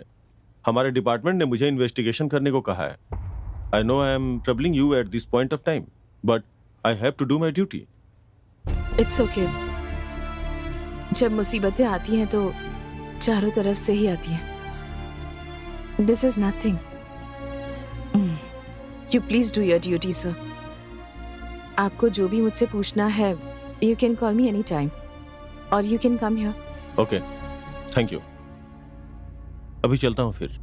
हमारे डिपार्टमेंट ने मुझे इन्वेस्टिगेशन करने को कहा है। I know I am troubling you at this point of time, but I have to do my duty. It's okay. जब मुसीबतें आती हैं तो चारों तरफ से ही आती हैं। This is nothing. You please do your duty sir. आपको जो भी मुझसे पूछना है, you can call me any time और you can come here. Okay, thank you. अभी चलता हूँ फिर।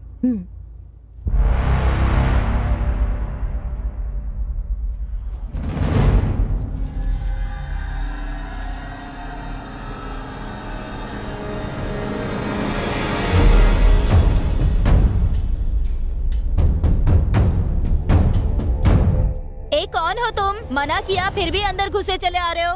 कौन हो तुम? मना किया फिर भी अंदर घुसे चले आ रहे हो।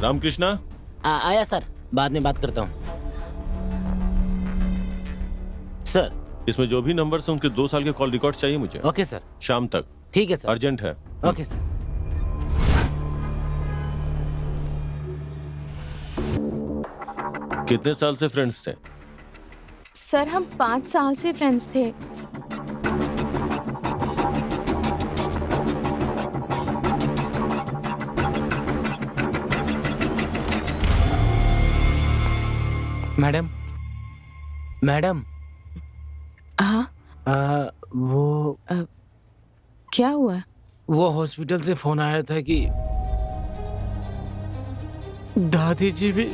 रामकृष्णा। आया सर, बाद में बात करता हूँ। सर, इसमें जो भी नंबर्स हैं उनके 2 साल के कॉल रिकॉर्ड चाहिए मुझे। Okay sir. शाम तक। ठीक है सर। अर्जेंट है। Okay sir. कितने साल से फ्रेंड्स थे? सर, हम 5 साल से फ्रेंड्स थे। Madam, madam. हाँ। वो क्या हुआ? वो हॉस्पिटल से फोन आया था कि दादी जी भी।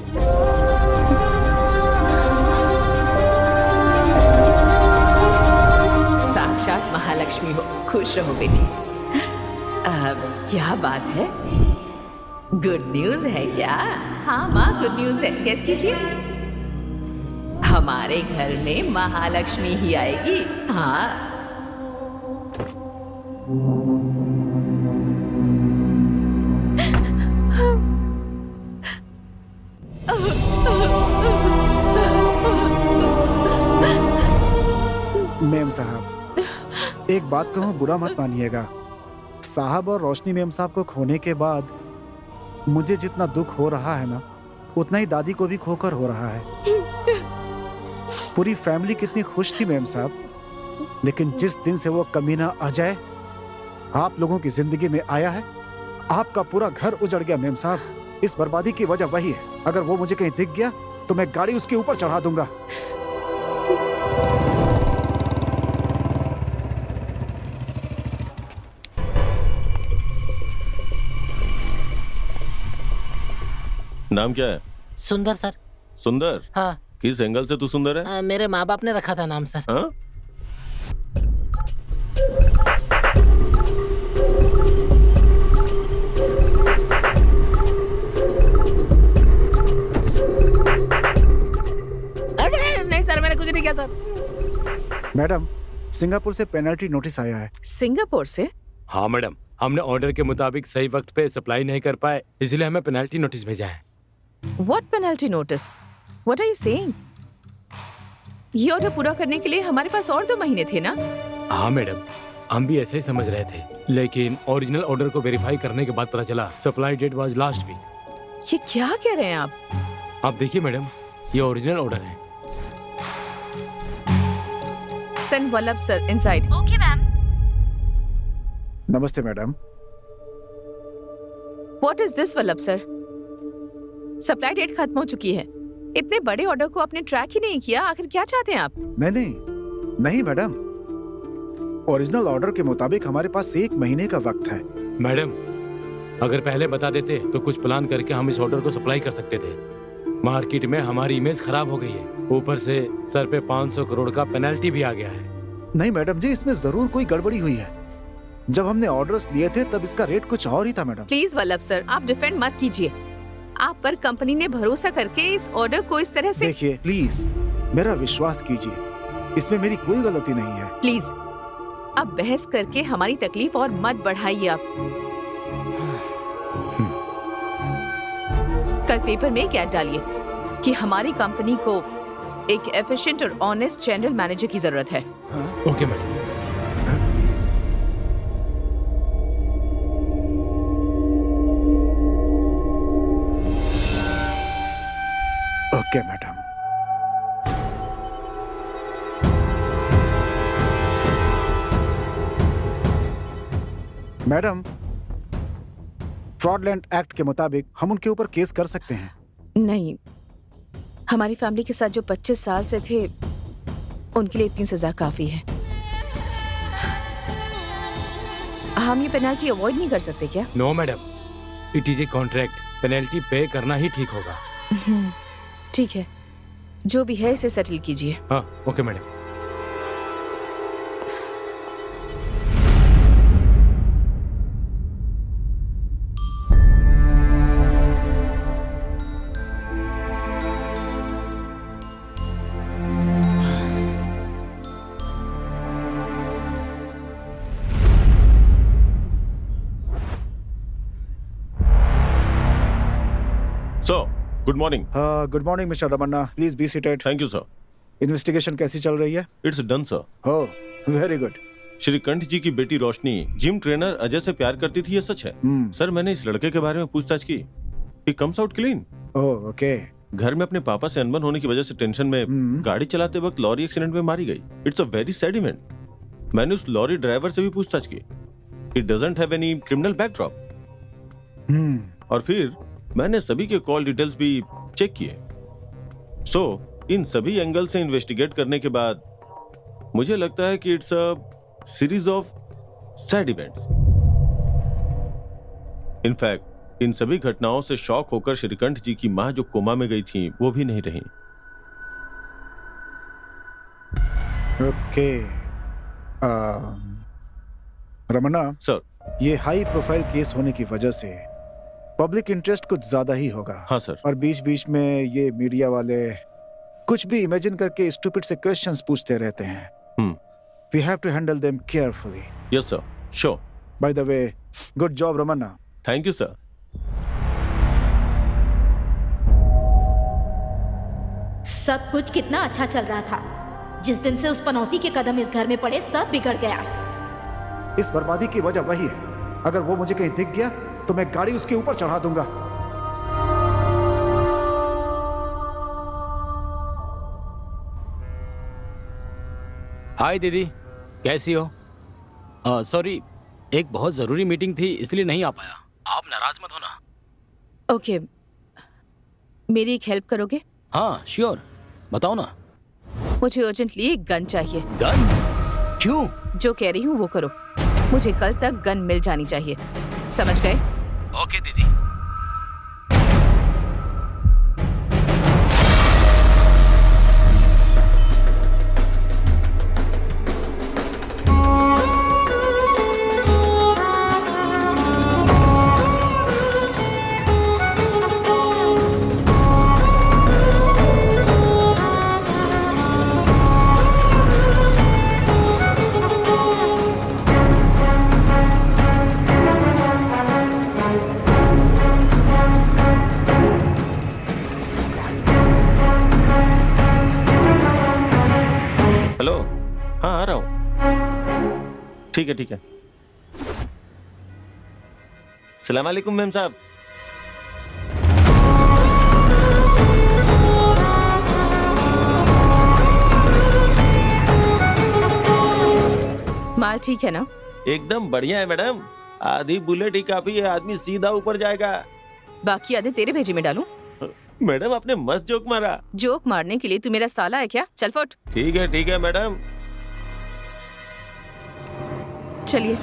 साक्षात महालक्ष्मी हो। खुश रहो बेटी। क्या बात है? गुड न्यूज है क्या? हाँ माँ, गुड न्यूज है। गेस कीजिए। हमारे घर में महालक्ष्मी ही आएगी। हाँ। साहब, एक बात कहूँ, बुरा मत मानिएगा। साहब और रोशनी मेम साहब को खोने के बाद मुझे जितना दुख हो रहा है ना, उतना ही दादी को भी खोकर हो रहा है। पूरी फैमिली कितनी खुश थी मेम साहब, लेकिन जिस दिन से वो कमीना अजय आप लोगों की जिंदगी में आया है, आपका पूरा घर उजड़ गया मेम साहब। इस बर्बादी की वजह वही है। अगर वो मुझे कहीं दिख गया तो मैं गाड़ी उसके ऊपर चढ़ा दूंगा। नाम क्या है? सुंदर सर। सुंदर? हाँ। किस एंगल से तू सुंदर है? मेरे माँ बाप ने रखा था नाम सर। हाँ? अरे नहीं सर, मैंने कुछ नहीं किया सर। मैडम, सिंगापुर से पेनल्टी नोटिस आया है। सिंगापुर से? हाँ मैडम, हमने ऑर्डर के मुताबिक सही वक्त पे सप्लाई नहीं कर पाए, इसलिए हमें पेनल्टी नोटिस भेजा है। What penalty notice? What are you saying? ये ऑर्डर पूरा करने के लिए हमारे पास और 2 महीने थे ना? हाँ मैडम, हम भी ऐसे ही समझ रहे थे, लेकिन ओरिजिनल ऑर्डर को वेरीफाई करने के बाद पता चला supply date was last week. ये क्या कह रहे हैं आप? आप देखिए मैडम, ये ओरिजिनल ऑर्डर है। Send Vallabh sir inside. Okay ma'am. नमस्ते madam. What is this Vallabh sir? Supply date खत्म हो चुकी है। इतने बड़े ऑर्डर को आपने ट्रैक ही नहीं किया, आखिर क्या चाहते हैं आप? नहीं मैडम, ओरिजिनल ऑर्डर के मुताबिक हमारे पास 1 महीने का वक्त है। मैडम, अगर पहले बता देते तो कुछ प्लान करके हम इस ऑर्डर को सप्लाई कर सकते थे। मार्केट में हमारी इमेज खराब हो गई है, ऊपर से सर पे 500 करोड़ का पेनल्टी भी आ गया है। नहीं मैडम जी, इसमें जरूर कोई गड़बड़ी हुई है। जब हमने ऑर्डर्स लिए थे तब इसका रेट कुछ और ही था मैडम। प्लीज वल्लभ सर, आप डिफेंड मत कीजिए। आप पर कंपनी ने भरोसा करके इस ऑर्डर को इस तरह से। देखिए प्लीज, मेरा विश्वास कीजिए, इसमें मेरी कोई गलती नहीं है। प्लीज, अब बहस करके हमारी तकलीफ और मत बढ़ाइए आप। कल पेपर में एक ऐड डालिए कि हमारी कंपनी को एक एफिशिएंट और ऑनेस्ट जनरल मैनेजर की जरूरत है। Okay madam. Okay madam. Madam, फ्रॉडलैंड एक्ट के मुताबिक हम उनके ऊपर केस कर सकते हैं। नहीं, हमारी फैमिली के साथ जो 25 साल से थे, उनके लिए इतनी सजा काफी है। हम ये पेनल्टी अवॉइड नहीं कर सकते क्या? No madam, it is a contract, penalty pay करना ही ठीक होगा। ठीक है, जो भी है इसे सेटल कीजिए। हाँ, okay madam. Sir, good morning. Good morning mister Ramanna, please be seated. Thank you sir. Investigation कैसी चल रही है? It's done sir. हो, वेरी गुड। श्रीकंठ जी की बेटी रोशनी जिम ट्रेनर अजय से प्यार करती थी, ये सच है? सर, मैंने इस लड़के के बारे में पूछताछ की। He comes out clean. Oh, okay. घर में अपने पापा से अनबन होने की वजह से टेंशन में गाड़ी चलाते वक्त लॉरी एक्सीडेंट में मारी गई। It's a very sad event. मैंने उस लॉरी ड्राइवर से भी पूछताछ की। He doesn't have any criminal backdrop. और फिर मैंने सभी के कॉल डिटेल्स भी चेक किए। सो इन सभी एंगल से इन्वेस्टिगेट करने के बाद मुझे लगता है कि it's a series of sad events. In fact इन सभी घटनाओं से शॉक होकर श्रीकंठ जी की मां जो कोमा में गई थी, वो भी नहीं रही। ओके। रमन्ना सर, ये हाई प्रोफाइल केस होने की वजह से पब्लिक इंटरेस्ट कुछ ज्यादा ही होगा। हाँ सर। और बीच बीच में ये मीडिया वाले कुछ भी इमेजिन करके स्टूपिड से क्वेश्चंस पूछते रहते हैं। We have to handle them carefully. Yes sir, sure. By the way, good job Ramanna. Thank you sir. सब कुछ कितना अच्छा चल रहा था, जिस दिन से उस पनौती के कदम इस घर में पड़े सब बिगड़ गया। इस बर्बादी की वजह वही है। अगर वो मुझे कहीं दिख गया तो मैं गाड़ी उसके ऊपर चढ़ा दूंगा। हाय दीदी, कैसी हो? सॉरी, एक बहुत जरूरी मीटिंग थी इसलिए नहीं आ पाया। आप नाराज मत होना। ओके, मेरी एक हेल्प करोगे? हाँ श्योर, बताओ ना। मुझे अर्जेंटली एक गन चाहिए। गन? क्यों? जो कह रही हूँ वो करो। मुझे कल तक गन मिल जानी चाहिए, समझ गए? ओके दीदी। हेलो, हाँ आ रहा हूँ। ठीक है ठीक है। सलाम वालेकुम मैम साहब। माल ठीक है ना? एकदम बढ़िया है मैडम। आधी बुलेट ही काफी है, आदमी सीधा ऊपर जाएगा। बाकी आधे तेरे भेजे में डालूं? मैडम आपने मस्त जोक मारा। जोक मारने के लिए तू मेरा साला है क्या? चल फुट। ठीक है मैडम। चलिए।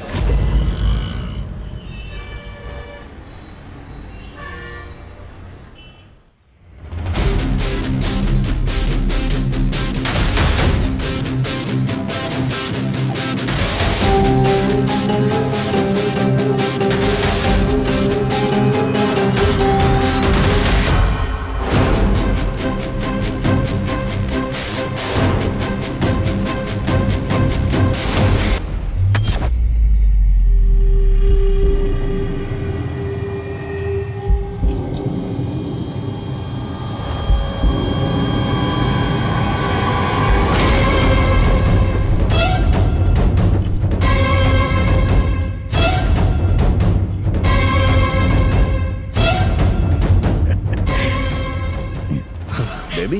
बेबी,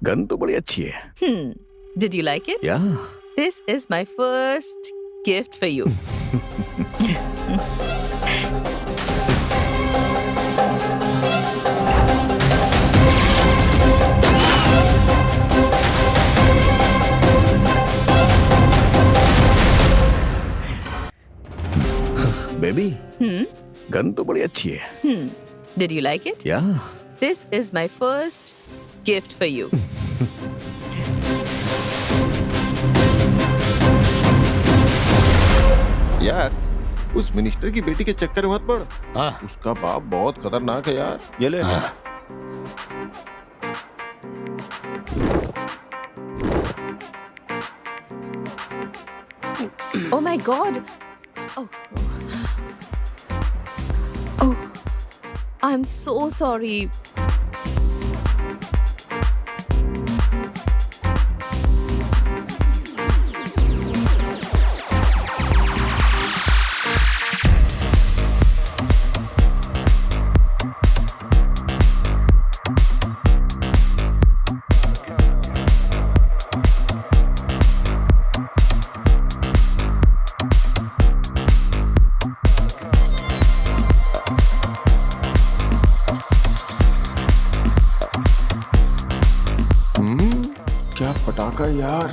गन तो बड़ी अच्छी है। Did you like it? या This is my first gift for you. Baby, gun तो बड़ी अच्छी है। Did you like it? या This is my first gift for you. यार उस मिनिस्टर की बेटी के चक्कर में मत पड़। हाँ। उसका बाप बहुत खतरनाक है यार। ये ले। हाँ। Oh my God. Oh. Oh. I'm so sorry. क्या पटाखा यार।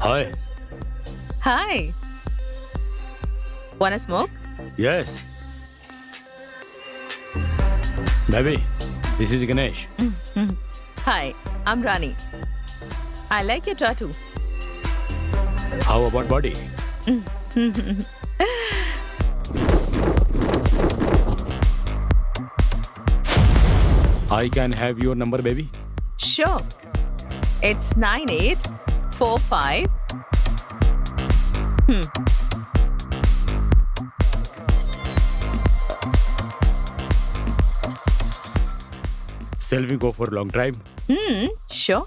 हाय। Hi. Wanna smoke? Yes. Baby, this is Ganesh. Hi, I'm Rani. I like your tattoo. How about body? I can have your number, baby. Sure. It's 9845 Shall we go for long drive? Sure.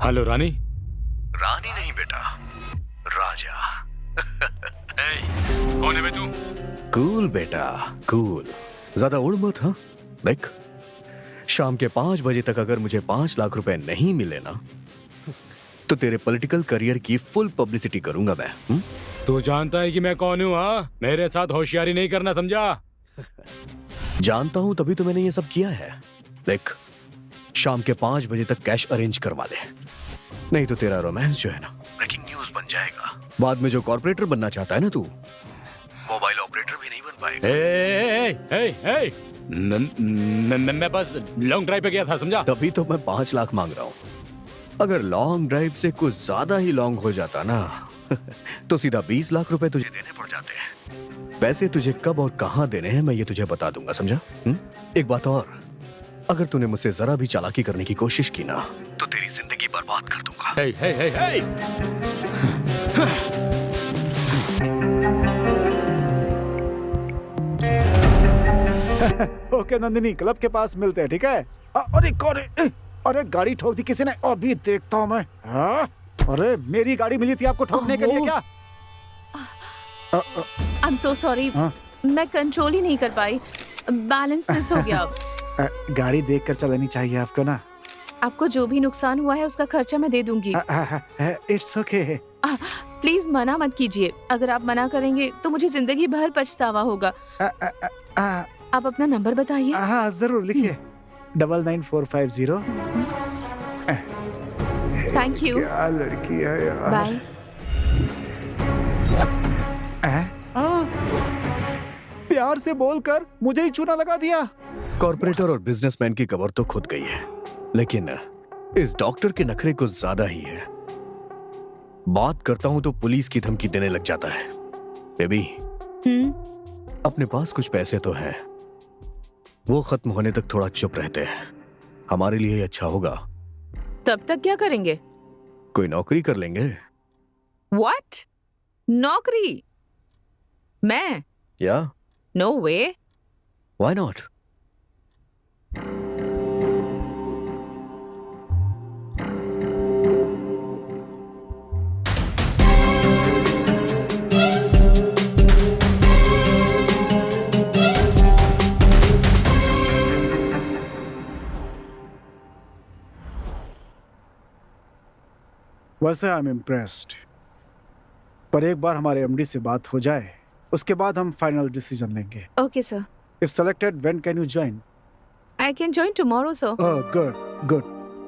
Hello Rani. Rani नहीं बेटा, राजा। कौन है बे तू? Cool बेटा, cool. ज्यादा उड़ मत। हाँ देख, शाम के 5 बजे तक अगर मुझे 5 लाख रुपए नहीं मिले ना, तो तेरे पॉलिटिकल करियर की फुल पब्लिसिटी करूंगा मैं। तू जानता है कि मैं कौन हूँ? हाँ, मेरे साथ होशियारी नहीं करना, समझा? जानता हूं, तभी तो मैंने ये सब किया है। देख, शाम के 5 बजे तक कैश अरेंज करवा ले, नहीं तो तेरा रोमांस जो है ना ब्रेकिंग न्यूज बन जाएगा। बाद में जो कॉर्पोरेटर बनना चाहता है ना तू, मोबाइल ऑपरेटर भी नहीं बन पाएगा। मैं बस लॉन्ग ड्राइव पे गया था, समझा? तभी तो मैं 5 लाख मांग रहा हूँ। अगर लॉन्ग ड्राइव से कुछ ज्यादा ही लॉन्ग हो जाता ना तो सीधा 20 लाख रुपए तुझे देने पड़ जाते हैं। पैसे तुझे कब और कहाँ देने हैं मैं ये तुझे बता दूंगा, समझा? एक बात और, अगर तूने मुझसे जरा भी चालाकी करने की कोशिश की ना तो तेरी जिंदगी बर्बाद कर दूंगा। ओके नंदिनी, क्लब के पास मिलते हैं, ठीक है? अरे कौन है? अरे गाड़ी ठोक दी किसी ने, अभी देखता हूँ मैं। हाँ? अरे मेरी गाड़ी मिली थी आपको ठोकने के लिए क्या? आई एम सो सॉरी, मैं कंट्रोल ही नहीं कर पाई, बैलेंस मिस हो गया। गाड़ी देखकर चलानी चाहिए आपको ना। आपको जो भी नुकसान हुआ है उसका खर्चा मैं दे दूंगी। It's okay. प्लीज मना मत कीजिए, अगर आप मना करेंगे तो मुझे जिंदगी भर पछतावा होगा। आप अपना नंबर बताइए। हाँ जरूर, लिखिए 99450। Thank you. क्या लड़की है यार। बाय। प्यार से बोलकर मुझे ही चूना लगा दिया। कॉर्पोरेटर और बिजनेसमैन की कबर तो खुद गई है, लेकिन इस डॉक्टर के नखरे कुछ ज्यादा ही है। बात करता हूं तो पुलिस की धमकी देने लग जाता है। बेबी, अपने पास कुछ पैसे तो हैं, वो खत्म होने तक थोड़ा चुप रहते हैं, हमारे लिए अच्छा होगा। तब तक क्या करेंगे? कोई नौकरी कर लेंगे। What? नौकरी? मैं? या No way. Why not? वैसे आई एम इम्प्रेस्ड, पर एक बार हमारे एमडी से बात हो जाए उसके बाद हम फाइनल डिसीजन लेंगे। Okay, sir. If selected, when can you join? I can join tomorrow, sir. Oh, good, good.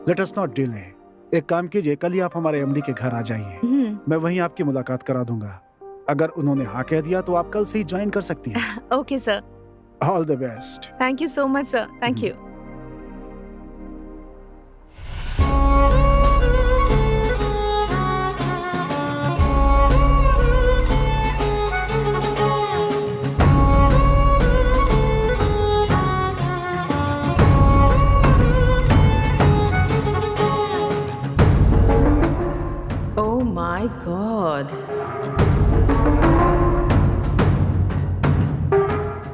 Let us not delay. एक काम कीजिए, कल ही आप हमारे एमडी के घर आ जाइए, मैं वहीं आपकी मुलाकात करा दूंगा। अगर उन्होंने हाँ कह दिया तो आप कल से ही ज्वाइन कर सकती हैं। Okay, sir. All the best. Thank you so much, sir. Thank you. Oh my God.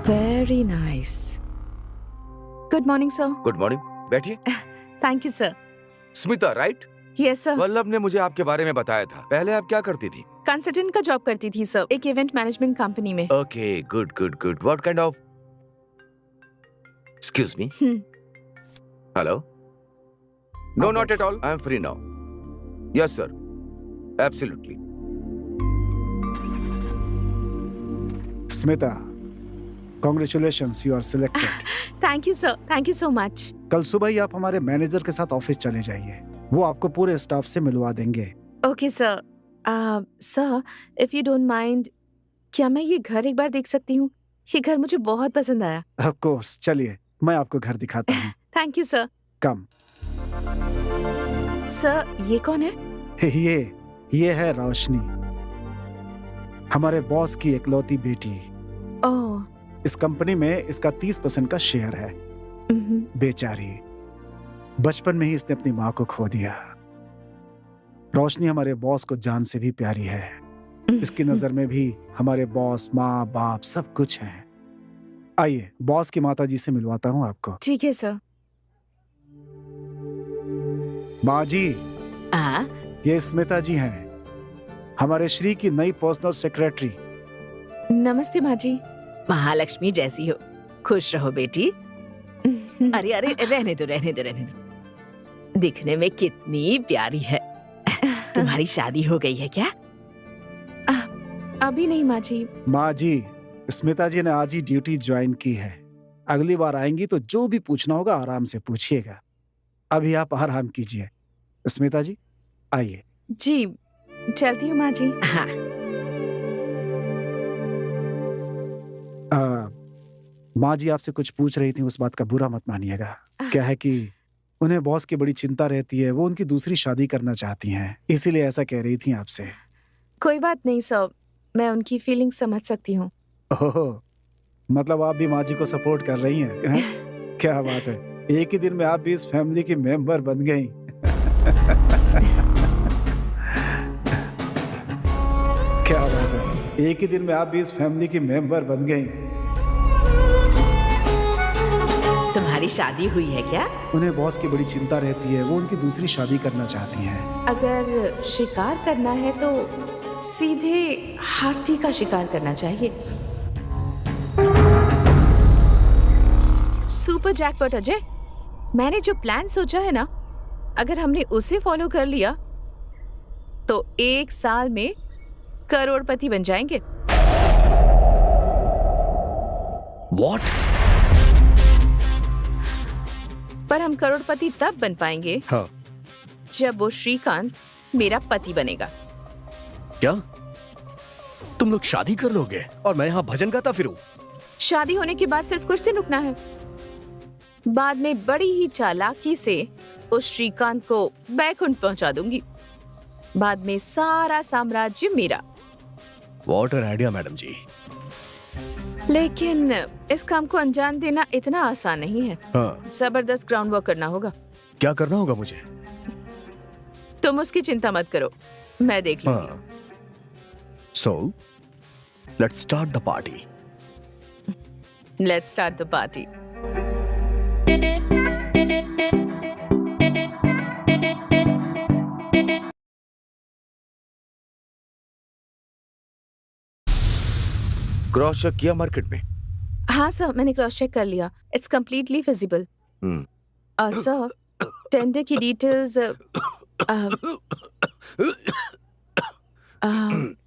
Very nice. Good morning, sir. Good morning, बैठिए। Thank you, sir. Smita, right? Yes, sir. Vallabh ने मुझे आपके बारे में बताया था। पहले आप क्या करती थी? कंसल्टेंट का जॉब करती थी, सर, एक इवेंट मैनेजमेंट कंपनी में। Okay, good good good. What kind of? Excuse me. Hello? No, not at all, I am free now. Yes sir, absolutely. Smita, congratulations, you are selected. Thank you sir, thank you so much. कल सुबह ही आप हमारे manager के साथ office चले जाइए, वो आपको पूरे स्टाफ से मिलवा देंगे। Okay sir. Sir, if you don't mind, क्या मैं ये घर एक बार देख सकती हूँ? ये घर मुझे बहुत पसंद आया। ऑफ कोर्स, चलिए मैं आपको घर दिखाता हूँ। Thank you sir. Come. Sir, ये कौन है? ये है रोशनी, हमारे बॉस की इकलौती बेटी। ओह। इस कंपनी में इसका 30% का शेयर है। बेचारी, बचपन में ही इसने अपनी माँ को खो दिया। रोशनी हमारे बॉस को जान से भी प्यारी है। इसकी नजर में भी हमारे बॉस, माँ बाप सब कुछ है। आइए बॉस की माता जी से मिलवाता हूँ आपको। ठीक है सर। माँ जी, हाँ, ये स्मिता जी हैं, हमारे श्री की नई पर्सनल सेक्रेटरी। नमस्ते माँ जी। महालक्ष्मी जैसी हो, खुश रहो बेटी। अरे अरे, रहने दो रहने दो रहने दो। दिखने में कितनी प्यारी है। तुम्हारी शादी हो गई है क्या? अभी नहीं माँ जी। माँ जी, स्मिता जी ने आज ही ड्यूटी ज्वाइन की है। अगली बार आएंगी तो जो भी पूछना होगा आराम से पूछिएगा। अभी आप आराम कीजिए। स्मिता जी आइए। जी, चलती हूँ माँ जी। हाँ। माँ जी आपसे कुछ पूछ रही थी, उस बात का बुरा मत मानिएगा। क्या है कि उन्हें बॉस की बड़ी चिंता रहती है, वो उनकी दूसरी शादी करना चाहती हैं, इसीलिए ऐसा कह रही थी आपसे। कोई बात नहीं सर, मैं उनकी फीलिंग समझ सकती हूँ। ओह, मतलब आप भी माँ जी को सपोर्ट कर रही हैं? क्या बात है, एक ही दिन में आप भी इस फैमिली की मेंबर बन गई। क्या बात है, एक ही दिन में आप भी इस फैमिली की मेंबर बन गई। तुम्हारी शादी हुई है क्या? उन्हें बॉस की बड़ी चिंता रहती है, वो उनकी दूसरी शादी करना चाहती हैं। अगर शिकार करना है तो सीधे हाथी का शिकार करना चाहिए। सुपर जैकपॉट अजय, मैंने जो प्लान सोचा है ना, अगर हमने उसे फॉलो कर लिया तो 1 साल में करोड़पति बन जाएंगे। What? पर हम करोड़पति तब बन पाएंगे हाँ। जब वो श्रीकांत मेरा पति बनेगा। क्या तुम लोग शादी कर लोगे और मैं यहाँ भजन गाता फिरूं? शादी होने के बाद सिर्फ कुछ दिन रुकना है, बाद में बड़ी ही चालाकी से उस श्रीकांत को बैकुंठ पहुंचा दूंगी। बाद में सारा साम्राज्य मेरा। What an idea, मैडम जी। लेकिन इस काम को अंजाम देना इतना आसान नहीं है। हाँ। जबरदस्त ग्राउंड वर्क करना होगा। क्या करना होगा मुझे? तुम उसकी चिंता मत करो, मैं देख लूंगी। हाँ। So, let's start the party. Let's start the party. Cross check किया मार्केट में? हाँ सर, मैंने क्रॉस चेक कर लिया। It's completely feasible. Sir, tender की details.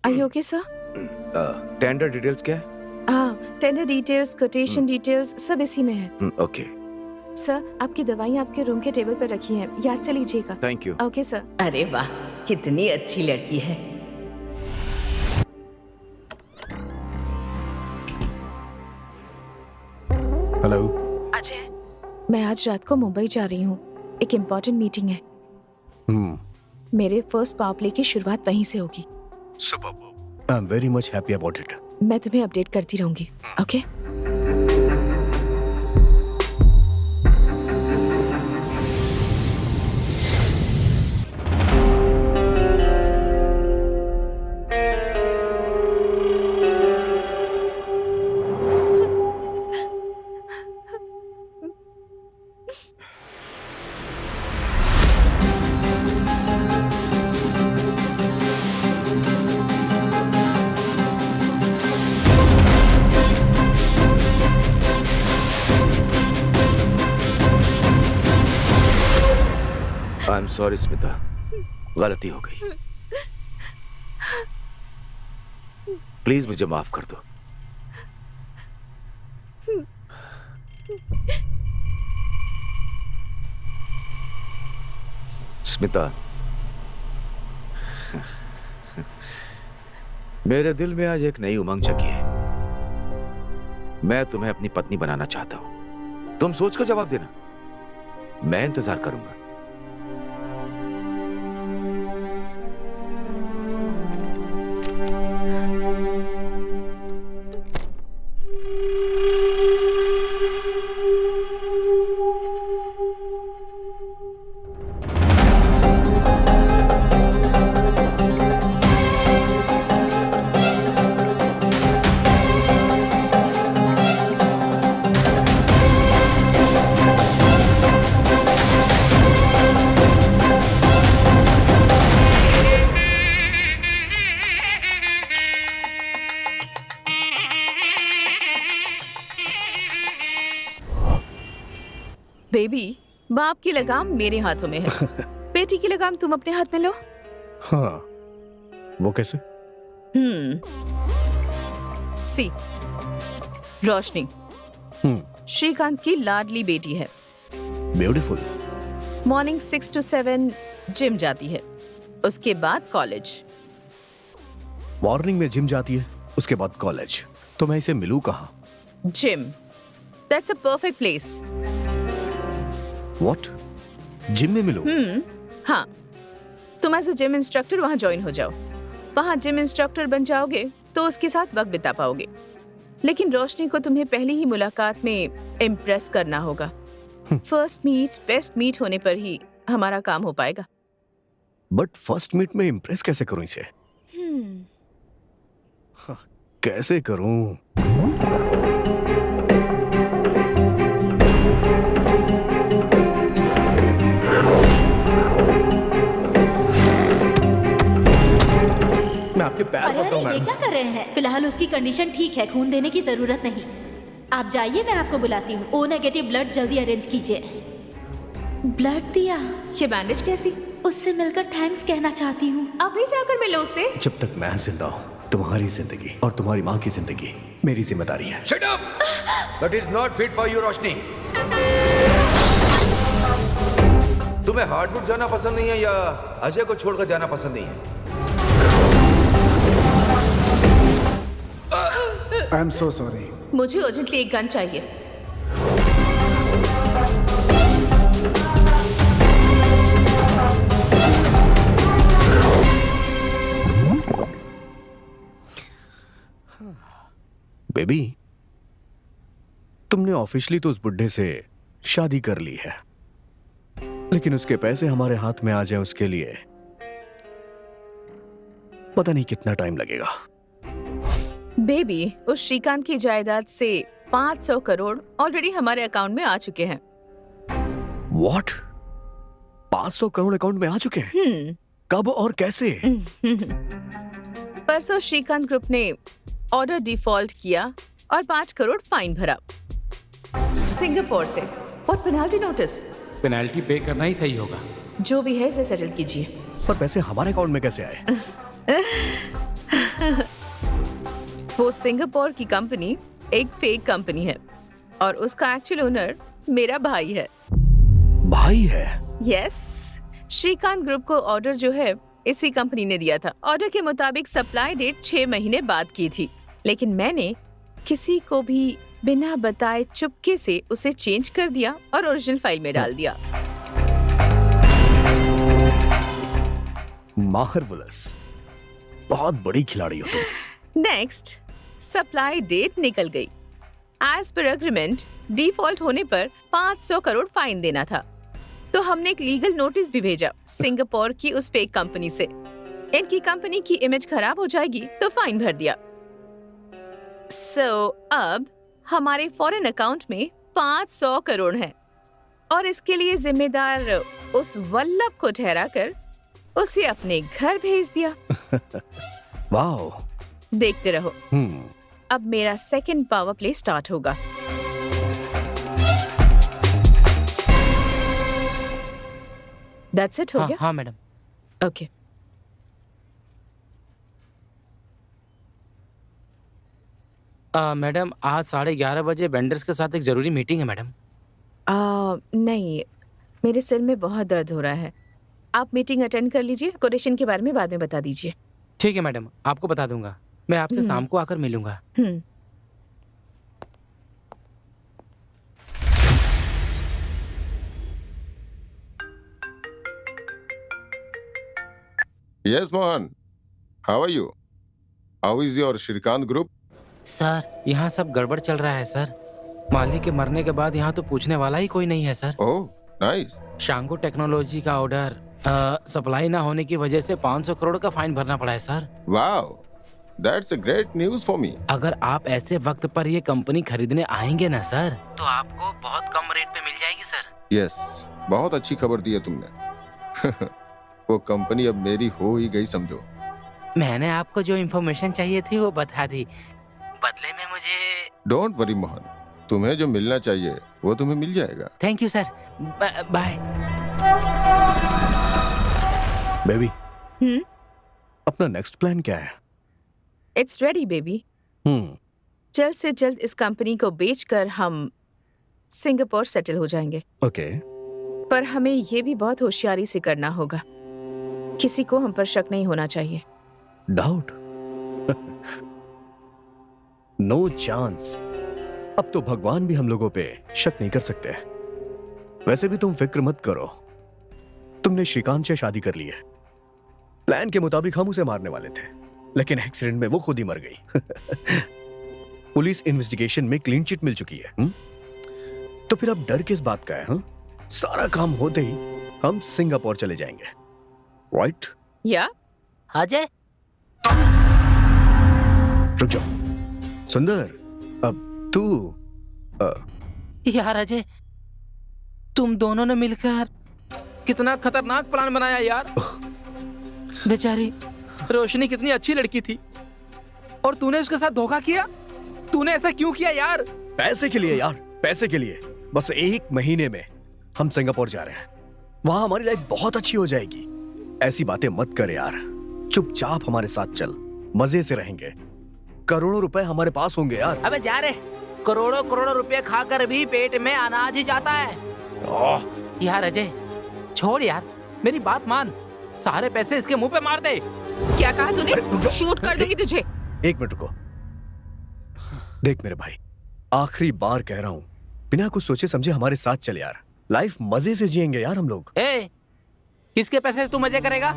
Are you okay sir? Tender details क्या है? हाँ, टेंडर डिटेल्स, कोटेशन डिटेल्स सब इसी में है। ओके सर, आपकी दवाइयाँ आपके रूम के टेबल पर रखी हैं, याद से लीजिएगा। Thank you. Okay sir. अरे वाह, कितनी अच्छी लड़की है। हेलो अजय, मैं आज रात को मुंबई जा रही हूँ, एक इम्पोर्टेंट मीटिंग है। मेरे फर्स्ट पावर प्ले की शुरुआत वहीं से होगी। Superb. I am very much happy about it. मैं तुम्हें अपडेट करती रहूंगी। Okay? I am sorry Smita, गलती हो गई। प्लीज मुझे माफ कर दो। स्मिता, मेरे दिल में आज एक नई उमंग जगी है। मैं तुम्हें अपनी पत्नी बनाना चाहता हूं। तुम सोचकर जवाब देना, मैं इंतजार करूंगा। बेबी, बाप की लगाम मेरे हाथों में है। बेटी की लगाम तुम अपने हाथ में लो। हाँ, वो कैसे? सी, रोशनी श्रीकांत की लाडली बेटी है। ब्यूटीफुल। मॉर्निंग 6 to 7 जिम जाती है, उसके बाद कॉलेज। मॉर्निंग में जिम जाती है, उसके बाद कॉलेज। तो मैं इसे मिलूं कहाँ? Gym, that's a perfect place. What? Gym में मिलूं? हाँ, तुम एज अ जिम इंस्ट्रक्टर वहाँ ज्वाइन हो जाओ। वहाँ जिम इंस्ट्रक्टर बन जाओगे तो उसके साथ वक्त बिता पाओगे। लेकिन रोशनी को तुम्हें पहली ही मुलाकात में इम्प्रेस करना होगा। फर्स्ट मीट बेस्ट मीट होने पर ही हमारा काम हो पाएगा। बट फर्स्ट मीट में इम्प्रेस कैसे करूं इसे? कैसे करूं? मैं आपके पैर अरे पकड़ रहा हूं ये मैडम। क्या कर रहे हैं? फिलहाल उसकी कंडीशन ठीक है, खून देने की जरूरत नहीं। आप जाइए, मैं आपको बुलाती हूँ। ओ नेगेटिव ब्लड जल्दी अरेंज कीजिए। ब्लड दिया? ये बैंडेज कैसी? उससे मिलकर थैंक्स कहना चाहती हूँ। अभी जाकर मिलो उससे। जब तक मैं जिंदा हूं, तुम्हारी जिंदगी और तुम्हारी माँ की जिंदगी मेरी जिम्मेदारी है। Shut up! That is not fit for you, रोशनी। तुम्हें हार्डवुड जाना पसंद नहीं है या अजय को छोड़कर जाना पसंद नहीं है? I am so sorry. मुझे अर्जेंटली एक गन चाहिए। बेबी, तुमने ऑफिशियली तो उस बुड्ढे से शादी कर ली है, लेकिन उसके पैसे हमारे हाथ में आ जाए उसके लिए पता नहीं कितना टाइम लगेगा। बेबी, उस श्रीकांत की जायदाद से 500 करोड़ ऑलरेडी हमारे अकाउंट में आ चुके हैं। व्हाट? 500 करोड़ अकाउंट में आ चुके हैं? कब और कैसे? परसों श्रीकांत ग्रुप ने ऑर्डर डिफॉल्ट किया और 5 करोड़ फाइन भरा सिंगापुर से। What penalty notice? Penalty pay करना ही सही होगा। जो भी है इसे सेटल कीजिए। पर पैसे हमारे अकाउंट में कैसे आए? वो सिंगापुर की कंपनी एक फेक कंपनी है और उसका एक्चुअल ओनर मेरा भाई है। भाई है? यस, श्रीकांत ग्रुप को ऑर्डर जो है इसी कंपनी ने दिया था। ऑर्डर के मुताबिक सप्लाई डेट 6 महीने बाद की थी, लेकिन मैंने किसी को भी बिना बताए चुपके से उसे चेंज कर दिया और ओरिजिनल फाइल में डाल दिया। मार्वलस, बहुत बड़ी खिलाड़ी हो तुम। नेक्स्ट, सप्लाई डेट निकल गई। एज पर एग्रीमेंट डिफॉल्ट होने पर 500 करोड़ फाइन देना था, तो हमने एक लीगल नोटिस भी भेजा सिंगापुर की उस फेक कंपनी से। इनकी कंपनी की इमेज खराब हो जाएगी तो फाइन भर दिया। सो अब हमारे फॉरेन अकाउंट में 500 करोड़ हैं और इसके लिए जिम्मेदार उस वल्लभ को ठहराकर उसे अपने घर भेज दिया। वाओ। देखते रहो, अब मेरा सेकंड पावर प्ले स्टार्ट होगा। दैट्स इट, हो गया? हाँ मैडम। मैडम आज 11:30 बजे वेंडर्स के साथ एक जरूरी मीटिंग है मैडम। नहीं, मेरे सिर में बहुत दर्द हो रहा है। आप मीटिंग अटेंड कर लीजिए, कोटेशन के बारे में बाद में बता दीजिए। ठीक है मैडम, आपको बता दूंगा। मैं आपसे शाम को आकर मिलूंगा। Yes, Mohan. How are you? How is your Shrikant group? Sir यहाँ सब गड़बड़ चल रहा है सर। मालिक के मरने के बाद यहाँ तो पूछने वाला ही कोई नहीं है सर। Oh, nice. शांगो टेक्नोलॉजी का ऑर्डर सप्लाई ना होने की वजह से 500 करोड़ का फाइन भरना पड़ा है sir. Wow, that's a great news for me. अगर आप ऐसे वक्त पर ये कंपनी खरीदने आएंगे ना सर, तो आपको बहुत कम रेट पे मिल जाएगी सर। Yes, बहुत अच्छी खबर दी है तुमने। वो कंपनी अब मेरी हो ही गई समझो। मैंने आपको जो इन्फॉर्मेशन चाहिए थी वो बता दी, बदले में मुझे। डोंट वरी मोहन, तुम्हें जो मिलना चाहिए वो तुम्हें मिल जाएगा। Thank you sir, bye. Baby, अपना नेक्स्ट प्लान क्या है? It's ready baby. जल्द से जल्द इस कंपनी को बेचकर हम सिंगापुर सेटल हो जाएंगे। ओके। पर हमें ये भी बहुत होशियारी से करना होगा। किसी को हम पर शक नहीं होना चाहिए। डाउट? No chance. अब तो भगवान भी हम लोगों पे शक नहीं कर सकते। वैसे भी तुम फिक्र मत करो, तुमने श्रीकांत से शादी कर ली है। प्लान के मुताबिक हम उसे मारने वाले थे, लेकिन एक्सीडेंट में वो खुद ही मर गई। पुलिस इन्वेस्टिगेशन में क्लीन चिट मिल चुकी है। तो फिर अब डर किस बात का है? सारा काम होते ही हम सिंगापुर चले जाएंगे, राइट? या अजय, रुक जाओ। सुंदर, अब तू यार अजय, तुम दोनों ने मिलकर कितना खतरनाक प्लान बनाया यार। बेचारी रोशनी कितनी अच्छी लड़की थी और तूने उसके साथ धोखा किया। तूने ऐसा क्यों किया यार? पैसे के लिए यार, पैसे के लिए। बस 1 महीने में हम सिंगापुर जा रहे हैं। वहां हमारी लाइफ बहुत अच्छी हो जाएगी। ऐसी बातें मत कर यार, चुपचाप हमारे साथ चल, मजे से रहेंगे। करोड़ों रुपए हमारे पास होंगे यार। अबे जा रे, करोड़ों करोड़ों रुपए खाकर भी पेट में अनाज ही जाता है। यार अजय छोड़ यार, मेरी बात मान, सारे पैसे इसके मुंह पे मार दे। क्या कहा तूने? शूट कर दूंगी तुझे। 1 मिनट रुको। देख मेरे भाई, आखिरी बार कह रहा हूं, बिना कुछ सोचे समझे हमारे साथ चल यार। लाइफ मजे से जिएंगे यार हम लोग। किसके पैसे से तू मजे करेगा?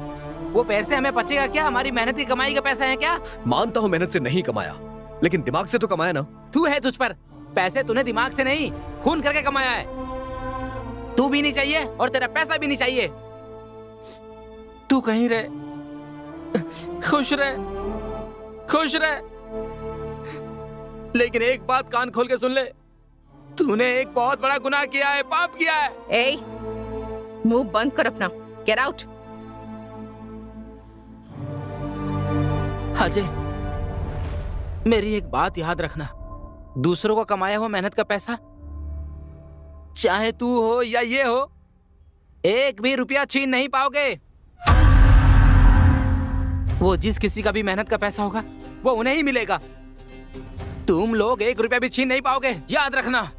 वो पैसे हमें बचेगा क्या? हमारी मेहनत की कमाई के पैसे हैं क्या? मानता हूं मेहनत से नहीं कमाया, लेकिन दिमाग से तो कमाया ना। तू है तुझ पर, पैसे तूने दिमाग से नहीं खून करके कमाया है। तू भी नहीं चाहिए और तेरा पैसा भी नहीं चाहिए। तू कहीं रहे, खुश रहे, खुश रहे। लेकिन एक बात कान खोल के सुन ले, तूने एक बहुत बड़ा गुनाह किया है, पाप किया है। ए, मुंह बंद कर अपना। Get out. अजय, मेरी एक बात याद रखना, दूसरों को कमाया हुआ मेहनत का पैसा, चाहे तू हो या ये हो, 1 भी रुपया छीन नहीं पाओगे। वो जिस किसी का भी मेहनत का पैसा होगा वो उन्हें ही मिलेगा। तुम लोग 1 रुपया भी छीन नहीं पाओगे, याद रखना।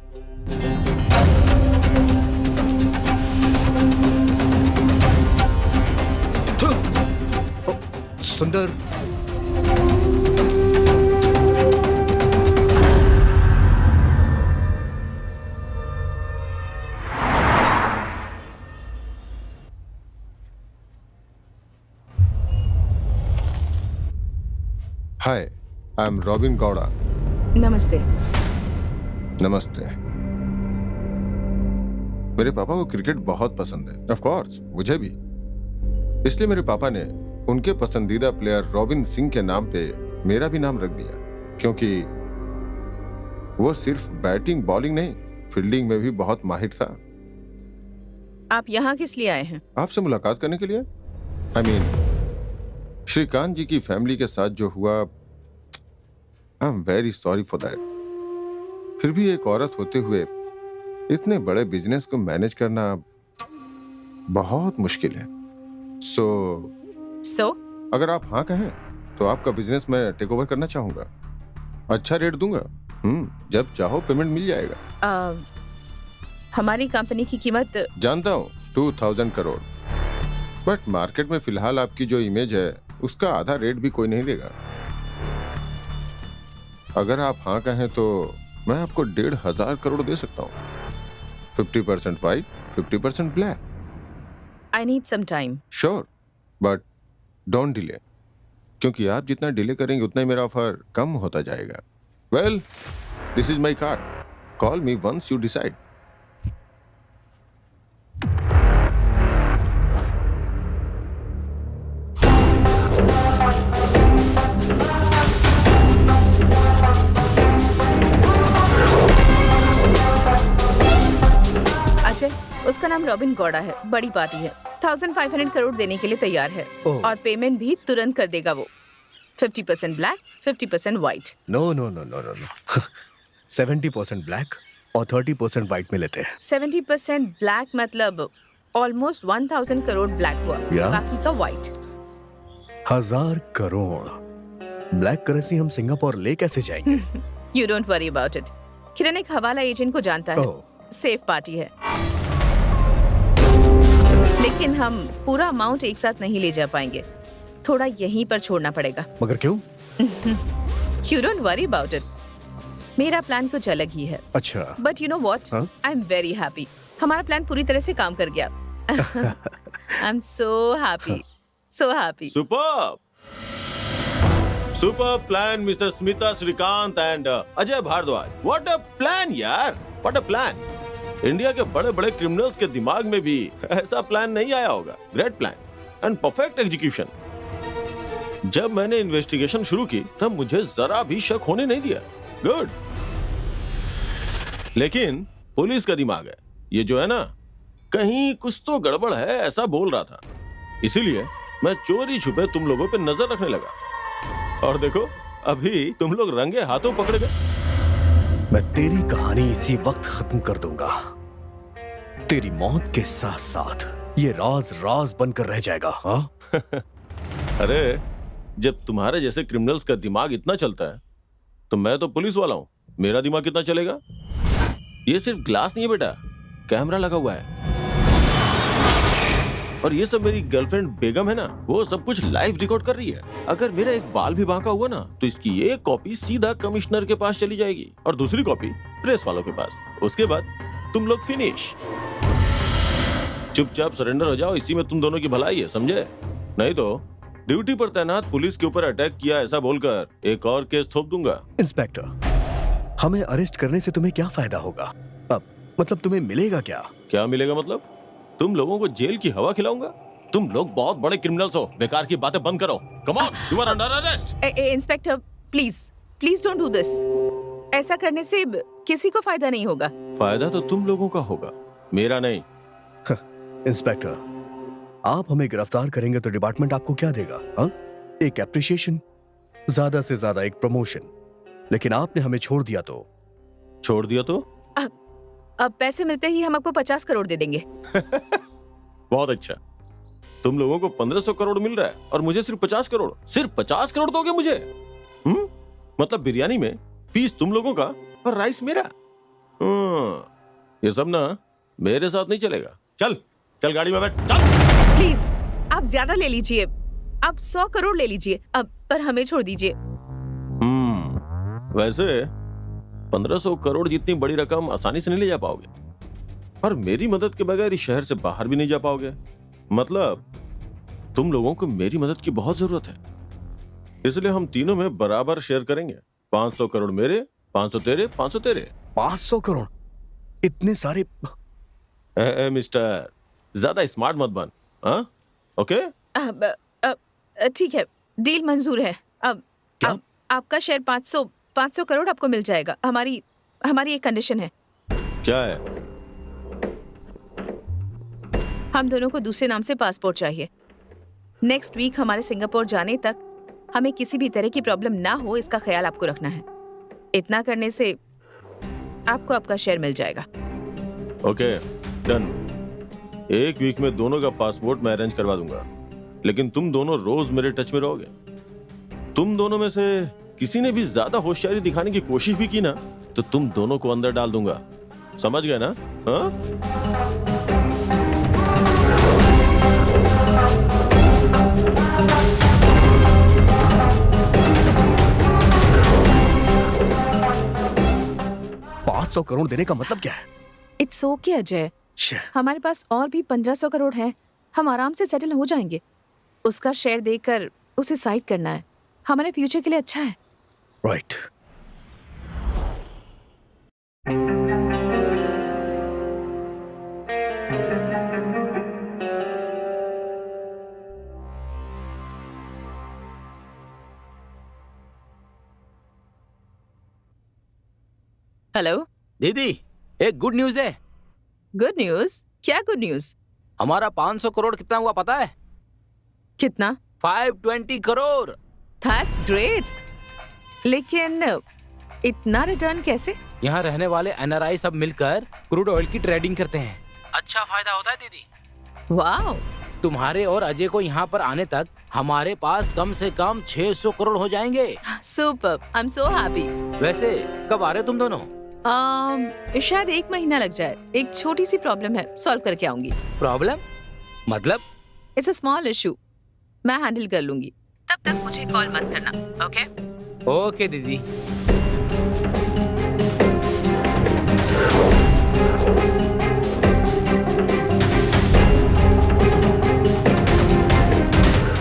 सुंदर, हाय, आई एम रॉबिन गौड़ा। नमस्ते। नमस्ते। मेरे पापा को क्रिकेट बहुत पसंद है, ऑफ कोर्स मुझे भी। इसलिए मेरे पापा ने उनके पसंदीदा प्लेयर रॉबिन सिंह के नाम पे मेरा भी नाम रख दिया, क्योंकि वो सिर्फ बैटिंग बॉलिंग नहीं, फील्डिंग में भी बहुत माहिर था। आप यहाँ किस लिए आए हैं? आपसे मुलाकात करने के लिए। आई मीन, श्रीकांत जी की फैमिली के साथ जो हुआ, I am very sorry for that. फिर भी एक औरत होते हुए इतने बड़े बिजनेस को मैनेज करना बहुत मुश्किल है। सो अगर आप हाँ कहें तो आपका बिजनेस मैं टेक ओवर करना चाहूंगा। अच्छा रेट दूंगा। जब चाहो पेमेंट मिल जाएगा। हमारी कंपनी की कीमत जानता हूँ 2000 करोड़, बट मार्केट में फिलहाल आपकी जो इमेज है उसका आधा रेट भी कोई नहीं देगा। अगर आप हाँ कहें तो मैं आपको 1500 करोड़ दे सकता हूँ। 50% white, 50% black. I need some time. Sure, but don't delay, क्योंकि आप जितना डिले करेंगे उतना ही मेरा ऑफर कम होता जाएगा। Well, this is my card, call me once you decide. उसका नाम रॉबिन गौड़ा है, बड़ी पार्टी है, 1500 करोड़ देने के लिए तैयार है और पेमेंट भी तुरंत कर देगा वो। 50% black, 50% white. No no no no no no 70% black और 30% व्हाइट में लेते हैं। 70% ब्लैक मतलब ऑलमोस्ट 1000 करोड़ ब्लैक हुआ, बाकी का व्हाइट। 1000 करोड़ ब्लैक करेंसी हम सिंगापुर ले कैसे जाएंगे? You don't worry about it. Kiran एक हवाला एजेंट को जानता है, सेफ पार्टी है, लेकिन हम पूरा अमाउंट एक साथ नहीं ले जा पाएंगे, थोड़ा यहीं पर छोड़ना पड़ेगा। मगर क्यों? You don't worry about it. मेरा प्लान कुछ अलग ही है। अच्छा। But you know what? I'm very happy. हमारा प्लान पूरी तरह से काम कर गया। I'm so happy, so happy. Superb. Superb plan, Mr. Smita Srikanth and Ajay Bhardwaj. What a plan, यार! What a plan. इंडिया के बड़े बड़े क्रिमिनल्स के दिमाग में भी ऐसा प्लान नहीं आया होगा। Great plan and perfect execution. जब मैंने इन्वेस्टिगेशन शुरू की तब मुझे जरा भी शक होने नहीं दिया। गुड। लेकिन पुलिस का दिमाग है ये जो है ना, कहीं कुछ तो गड़बड़ है ऐसा बोल रहा था, इसीलिए मैं चोरी छुपे तुम लोगों पे नजर रखने लगा। और देखो अभी तुम लोग रंगे हाथों पकड़े गए। मैं तेरी कहानी इसी वक्त खत्म कर दूंगा। तेरी मौत के साथ साथ ये राज राज बनकर रह जाएगा। हाँ? अरे जब तुम्हारे जैसे क्रिमिनल्स का दिमाग इतना चलता है तो मैं तो पुलिस वाला हूँ, मेरा दिमाग कितना चलेगा? ये सिर्फ ग्लास नहीं है बेटा, कैमरा लगा हुआ है। और ये सब मेरी गर्लफ्रेंड बेगम है ना, वो सब कुछ लाइव रिकॉर्ड कर रही है। अगर मेरा एक बाल भी बांका हुआ ना तो इसकी एक कॉपी सीधा कमिश्नर के पास चली जाएगी और दूसरी कॉपी प्रेस वालों के पास। उसके बाद तुम लोग फिनिश। चुपचाप सरेंडर हो जाओ, इसी में तुम दोनों की भलाई है, समझे? नहीं तो ड्यूटी पर तैनात पुलिस के ऊपर अटैक किया ऐसा बोलकर एक और केस थोप दूंगा। इंस्पेक्टर, हमें अरेस्ट करने से तुम्हें क्या फायदा होगा? अब मतलब तुम्हें मिलेगा क्या? क्या मिलेगा मतलब? तुम लोगों को जेल की हवा खिलाऊंगा? तुम लोग बहुत बड़े क्रिमिनल्स हो, बेकार की बातें बंद करो। Come on, you are under arrest. Inspector please don't do this. ऐसा करने से किसी को फायदा नहीं होगा। फायदा तो तुम लोगों का होगा, मेरा नहीं। इंस्पेक्टर, आप हमें गिरफ्तार करेंगे तो डिपार्टमेंट आपको क्या देगा? हा? एक एप्रिशिएशन, ज्यादा से ज्यादा एक प्रमोशन। लेकिन आपने हमें छोड़ दिया तो? छोड़ दिया तो? अब पैसे मिलते ही हम आपको 50 करोड़ दे देंगे। बहुत अच्छा। तुम लोगों को 1500 करोड़ मिल रहा है और मुझे सिर्फ 50 करोड़। सिर्फ 50 करोड़ दोगे मुझे? मतलब बिरयानी में पीस तुम लोगों का और राइस मेरा। ये सब ना मेरे साथ नहीं चलेगा। चल चल गाड़ी में बैठ, चल। प्लीज आप ज्यादा ले लीजिए, आप 100 करोड़ ले लीजिए अब, पर हमें छोड़ दीजिए। वैसे 1500 करोड़ जितनी बड़ी रकम आसानी से नहीं ले जा पाओगे और मेरी मदद के बगैर इस शहर से बाहर भी नहीं जा पाओगे। मतलब तुम लोगों को मेरी मदद की बहुत जरूरत है, इसलिए हम तीनों में बराबर शेयर करेंगे। 500 करोड़ मेरे, 500 तेरे, 500 तेरे। 500 करोड़? इतने सारे? मिस्टर, ज्यादा स्मार्ट मत बन। हाँ? ओके? ठीक है, डील मंजूर है। अब आपका शेयर 500 करोड़ आपको मिल जाएगा। हमारी एक कंडीशन है। क्या है? हम दोनों को दूसरे नाम से पासपोर्ट चाहिए। नेक्स्ट वीक हमारे सिंगापुर जाने तक हमें किसी भी तरह की प्रॉब्लम ना हो, इसका ख्याल आपको रखना है। इतना करने से आपको आपका शेयर मिल जाएगा। Okay, done. एक वीक में दोनों का पासपोर्ट मैं अरेंज करवा दूंगा, लेकिन तुम दोनों रोज मेरे टच में रहोगे। तुम दोनों में से किसी ने भी ज्यादा होशियारी दिखाने की कोशिश भी की ना तो तुम दोनों को अंदर डाल दूंगा, समझ गए ना? हाँ? $500 करोड़ देने का मतलब क्या है? इट्स ओके अजय, श्श, हमारे पास और भी 1500 करोड़ है, हम आराम से सेटल हो जाएंगे। उसका शेयर देकर उसे साइड करना है, हमारे फ्यूचर के लिए अच्छा है। राइट। हेलो, दीदी, एक गुड न्यूज है। Good news? क्या गुड न्यूज? हमारा 500 करोड़ कितना हुआ पता है? कितना? 520 करोड़। दैट्स ग्रेट, लेकिन इतना रिटर्न कैसे? यहाँ रहने वाले NRI सब मिलकर क्रूड ऑयल की ट्रेडिंग करते हैं। अच्छा फायदा होता है दीदी। वाओ, तुम्हारे और अजय को यहाँ पर आने तक हमारे पास कम से कम 600 करोड़ हो जाएंगे। Super, I am so happy. वैसे कब आ रहे हो तुम दोनों? शायद 1 महीना लग जाए, एक छोटी सी प्रॉब्लम है, सॉल्व करके आऊंगी। प्रॉब्लम मतलब? इट्स अ स्मॉल इशू, मैं हैंडल कर लूंगी, तब तक मुझे कॉल मत करना, ओके? ओके दीदी।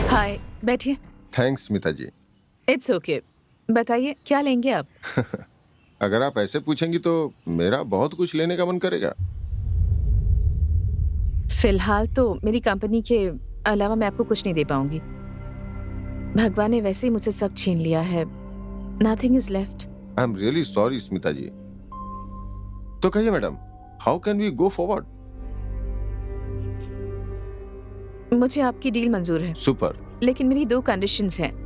हाय, बैठिए। Thanks Smita ji. It's okay, बताइए क्या लेंगे आप? अगर आप ऐसे पूछेंगी तो मेरा बहुत कुछ लेने का मन करेगा। फिलहाल तो मेरी कंपनी के अलावा मैं आपको कुछ नहीं दे पाऊंगी। भगवान ने वैसे ही मुझसे सब छीन लिया है, nothing is left. I am really sorry Smita ji. तो कहिए madam, how can we go forward? मुझे आपकी डील मंजूर है, सुपर। लेकिन मेरी 2 कंडीशंस हैं।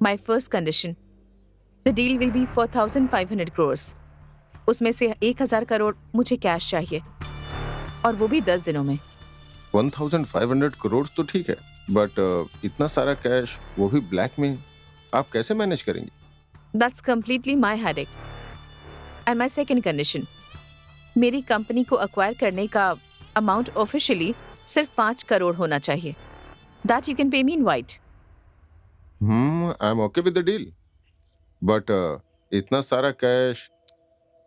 My first condition, the deal will be 4,500 crores। उसमें से 1,000 करोड़ मुझे कैश चाहिए, और वो भी 10 दिनों में। 1,500 करोड़ तो ठीक है, बट इतना सारा कैश, वो भी ब्लैक में, आप कैसे मैनेज करेंगी? That's completely my headache. And my second condition, मेरी कंपनी को अक्वायर करने का अमाउंट ऑफिशियली सिर्फ 5 करोड़ होना चाहिए। That you can pay me in white. I am okay with the deal, but इतना सारा cash,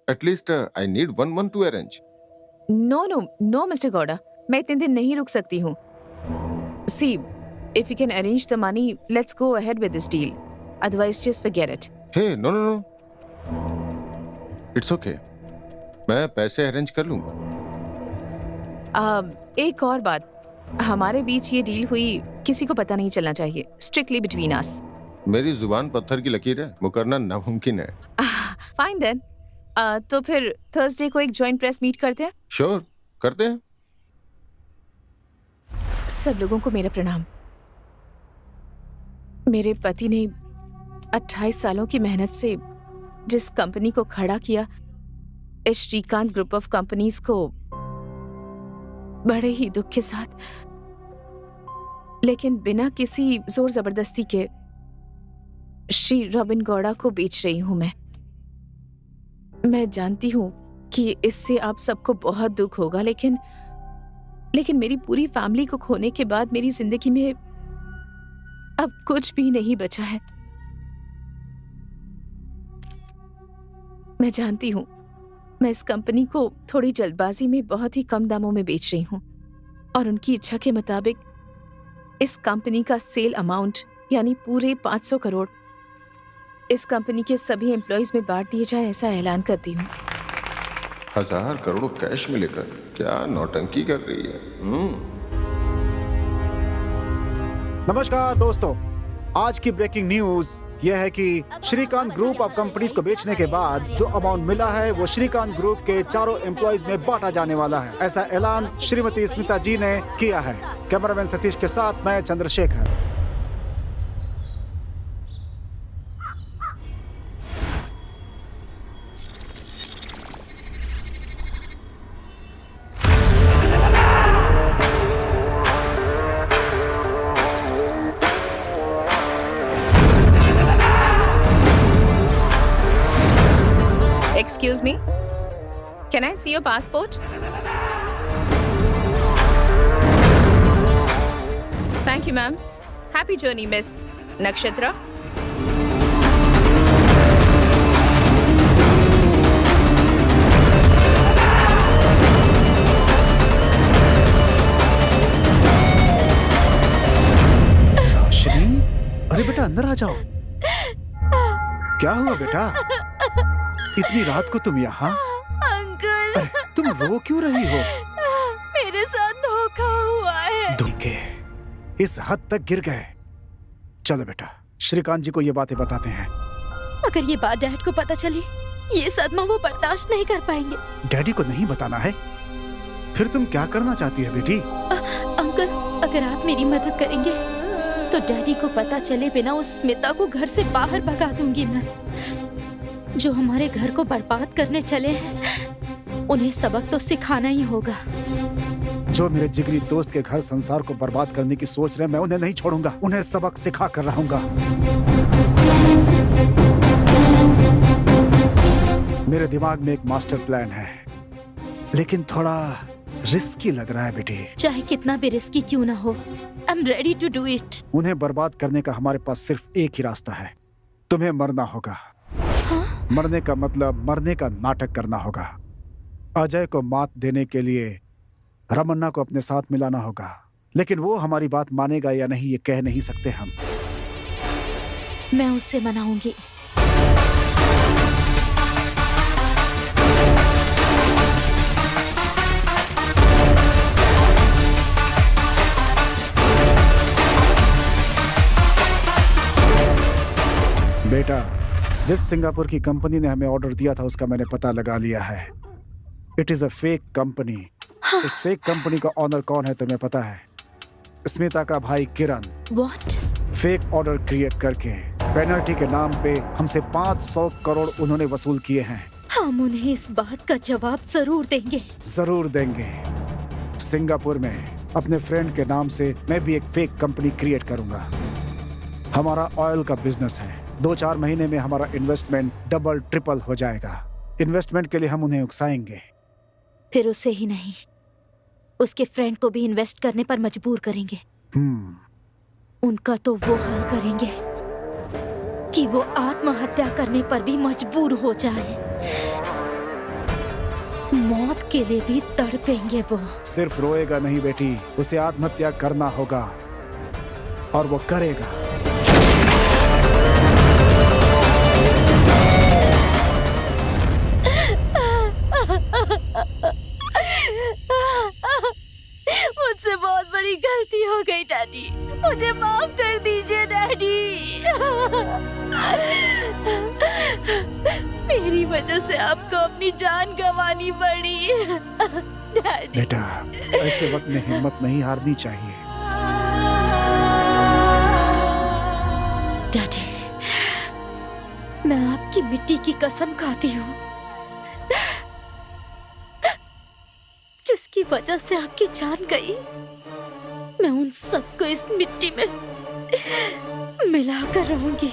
at least I need 1 month to arrange. No no no mister Gowda, मैं इतने दिन नहीं रुक सकती हूँ। See, if you can arrange the money, let's go ahead with this deal, otherwise just forget it. Hey no no no, it's okay, मैं पैसे arrange कर लूंगा। एक और बात, हमारे बीच ये डील हुई किसी को पता नहीं चलना चाहिए, स्ट्रिक्टली बिटवीन अस। मेरी जुबान पत्थर की लकीर है, वो करना नामुमकिन है। फाइन देन, तो फिर थर्सडे को एक जॉइंट प्रेस मीट करते हैं। श्योर, करते हैं। सब लोगों को मेरा प्रणाम। मेरे पति ने 28 सालों की मेहनत से जिस कंपनी को खड़ा किया, इस श्रीकांत ग्रुप ऑफ कंपनीज को बड़े ही दुख के साथ, लेकिन बिना किसी जोर जबरदस्ती के, श्री रॉबिन गौड़ा को बेच रही हूं मैं जानती हूं कि इससे आप सबको बहुत दुख होगा, लेकिन मेरी पूरी फैमिली को खोने के बाद मेरी जिंदगी में अब कुछ भी नहीं बचा है। मैं जानती हूं मैं इस कंपनी को थोड़ी जल्दबाजी में बहुत ही कम दामों में बेच रही हूं, और उनकी इच्छा के मुताबिक इस कंपनी का सेल अमाउंट यानी पूरे 500 करोड़ इस कंपनी के सभी एम्प्लॉइज में बांट दिए जाए, ऐसा ऐलान करती हूँ। 1000 करोड़ कैश में लेकर क्या नौटंकी कर रही है? नमस्कार दोस्तों, आज की ब्रेकिंग न्यूज यह है कि श्रीकांत ग्रुप ऑफ कंपनीज को बेचने के बाद जो अमाउंट मिला है वो श्रीकांत ग्रुप के चारों एम्प्लॉइज में बांटा जाने वाला है। ऐसा ऐलान श्रीमती स्मिता जी ने किया है। कैमरामैन सतीश के साथ मैं Chandrashekhar. Excuse me? Can I see your passport? Thank you, ma'am. Happy journey, Miss Nakshatra. रोशनी, अरे बेटा अंदर आ जाओ। क्या हुआ बेटा? इतनी रात को तुम यहाँ? अंकल, अरे तुम रो क्यों रही हो? मेरे साथ धोखा हुआ है। धोखे इस हद तक गिर गए। चलो बेटा, श्रीकांत जी को ये बातें बताते हैं। अगर ये बात डैड को पता चली, ये सदमा वो बर्दाश्त नहीं कर पाएंगे। डैडी को नहीं बताना है? फिर तुम क्या करना चाहती है बेटी? अंकल, अगर आप मेरी मदद करेंगे तो डैडी को पता चले बिना उस स्मिता को घर से बाहर भगा दूंगी मैं। जो हमारे घर को बर्बाद करने चले हैं, उन्हें सबक तो सिखाना ही होगा। जो मेरे जिगरी दोस्त के घर संसार को बर्बाद करने की सोच रहे हैं, मैं उन्हें नहीं छोड़ूंगा। उन्हें सबक सिखा कर रहूंगा। मेरे दिमाग में एक मास्टर प्लान है, लेकिन थोड़ा रिस्की लग रहा है बेटी। चाहे कितना भी रिस्की क्यों ना हो, I am ready to do it. उन्हें बर्बाद करने का हमारे पास सिर्फ एक ही रास्ता है। तुम्हें मरना होगा। हाँ? मरने का मतलब मरने का नाटक करना होगा। अजय को मात देने के लिए रमन्ना को अपने साथ मिलाना होगा, लेकिन वो हमारी बात मानेगा या नहीं ये कह नहीं सकते हम। मैं उससे मनाऊंगी। बेटा, जिस सिंगापुर की कंपनी ने हमें ऑर्डर दिया था उसका मैंने पता लगा लिया है। It is a fake company. उस फेक कंपनी का ऑनर कौन है तुम्हें पता है? स्मिता का भाई किरण। What? फेक ऑर्डर क्रिएट करके पेनल्टी के नाम पे हमसे 500 करोड़ उन्होंने वसूल किए हैं। हम उन्हें इस बात का जवाब जरूर देंगे। जरूर देंगे। सिंगापुर में अपने फ्रेंड के नाम से मैं भी एक फेक कंपनी क्रिएट करूंगा। हमारा ऑयल का बिजनेस है। 2-4 महीने में हमारा इन्वेस्टमेंट डबल ट्रिपल हो जाएगा। इन्वेस्टमेंट के लिए हम उन्हें उकसाएंगे। फिर उसे ही नहीं, उसके फ्रेंड को भी इन्वेस्ट करने पर मजबूर करेंगे। उनका तो वो हाल करेंगे कि वो आत्महत्या करने पर भी मजबूर हो जाए। मौत के लिए भी तड़पेंगे वो। सिर्फ रोएगा नहीं बेटी, उसे आत्महत्या करना होगा और वो करेगा। मुझसे बहुत बड़ी गलती हो गई डैडी, मुझे माफ कर दीजिए डैडी। मेरी वजह से आपको अपनी जान गंवानी पड़ी डैडी। बेटा, ऐसे वक्त में हिम्मत नहीं हारनी चाहिए। डैडी, मैं आपकी मिट्टी की कसम खाती हूँ, जिसकी वजह से आपकी जान गई। मैं उन सबको इस मिट्टी में मिलाकर रहूंगी।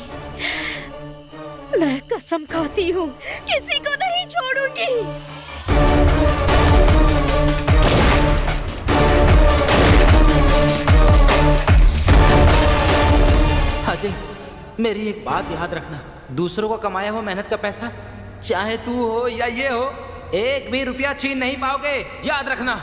मैं कसम खाती हूँ, किसी को नहीं छोड़ूंगी। अजय, मेरी एक बात याद रखना, दूसरों को कमाया हुआ मेहनत का पैसा, चाहे तू हो या ये हो, एक भी रुपया छीन नहीं पाओगे, याद रखना।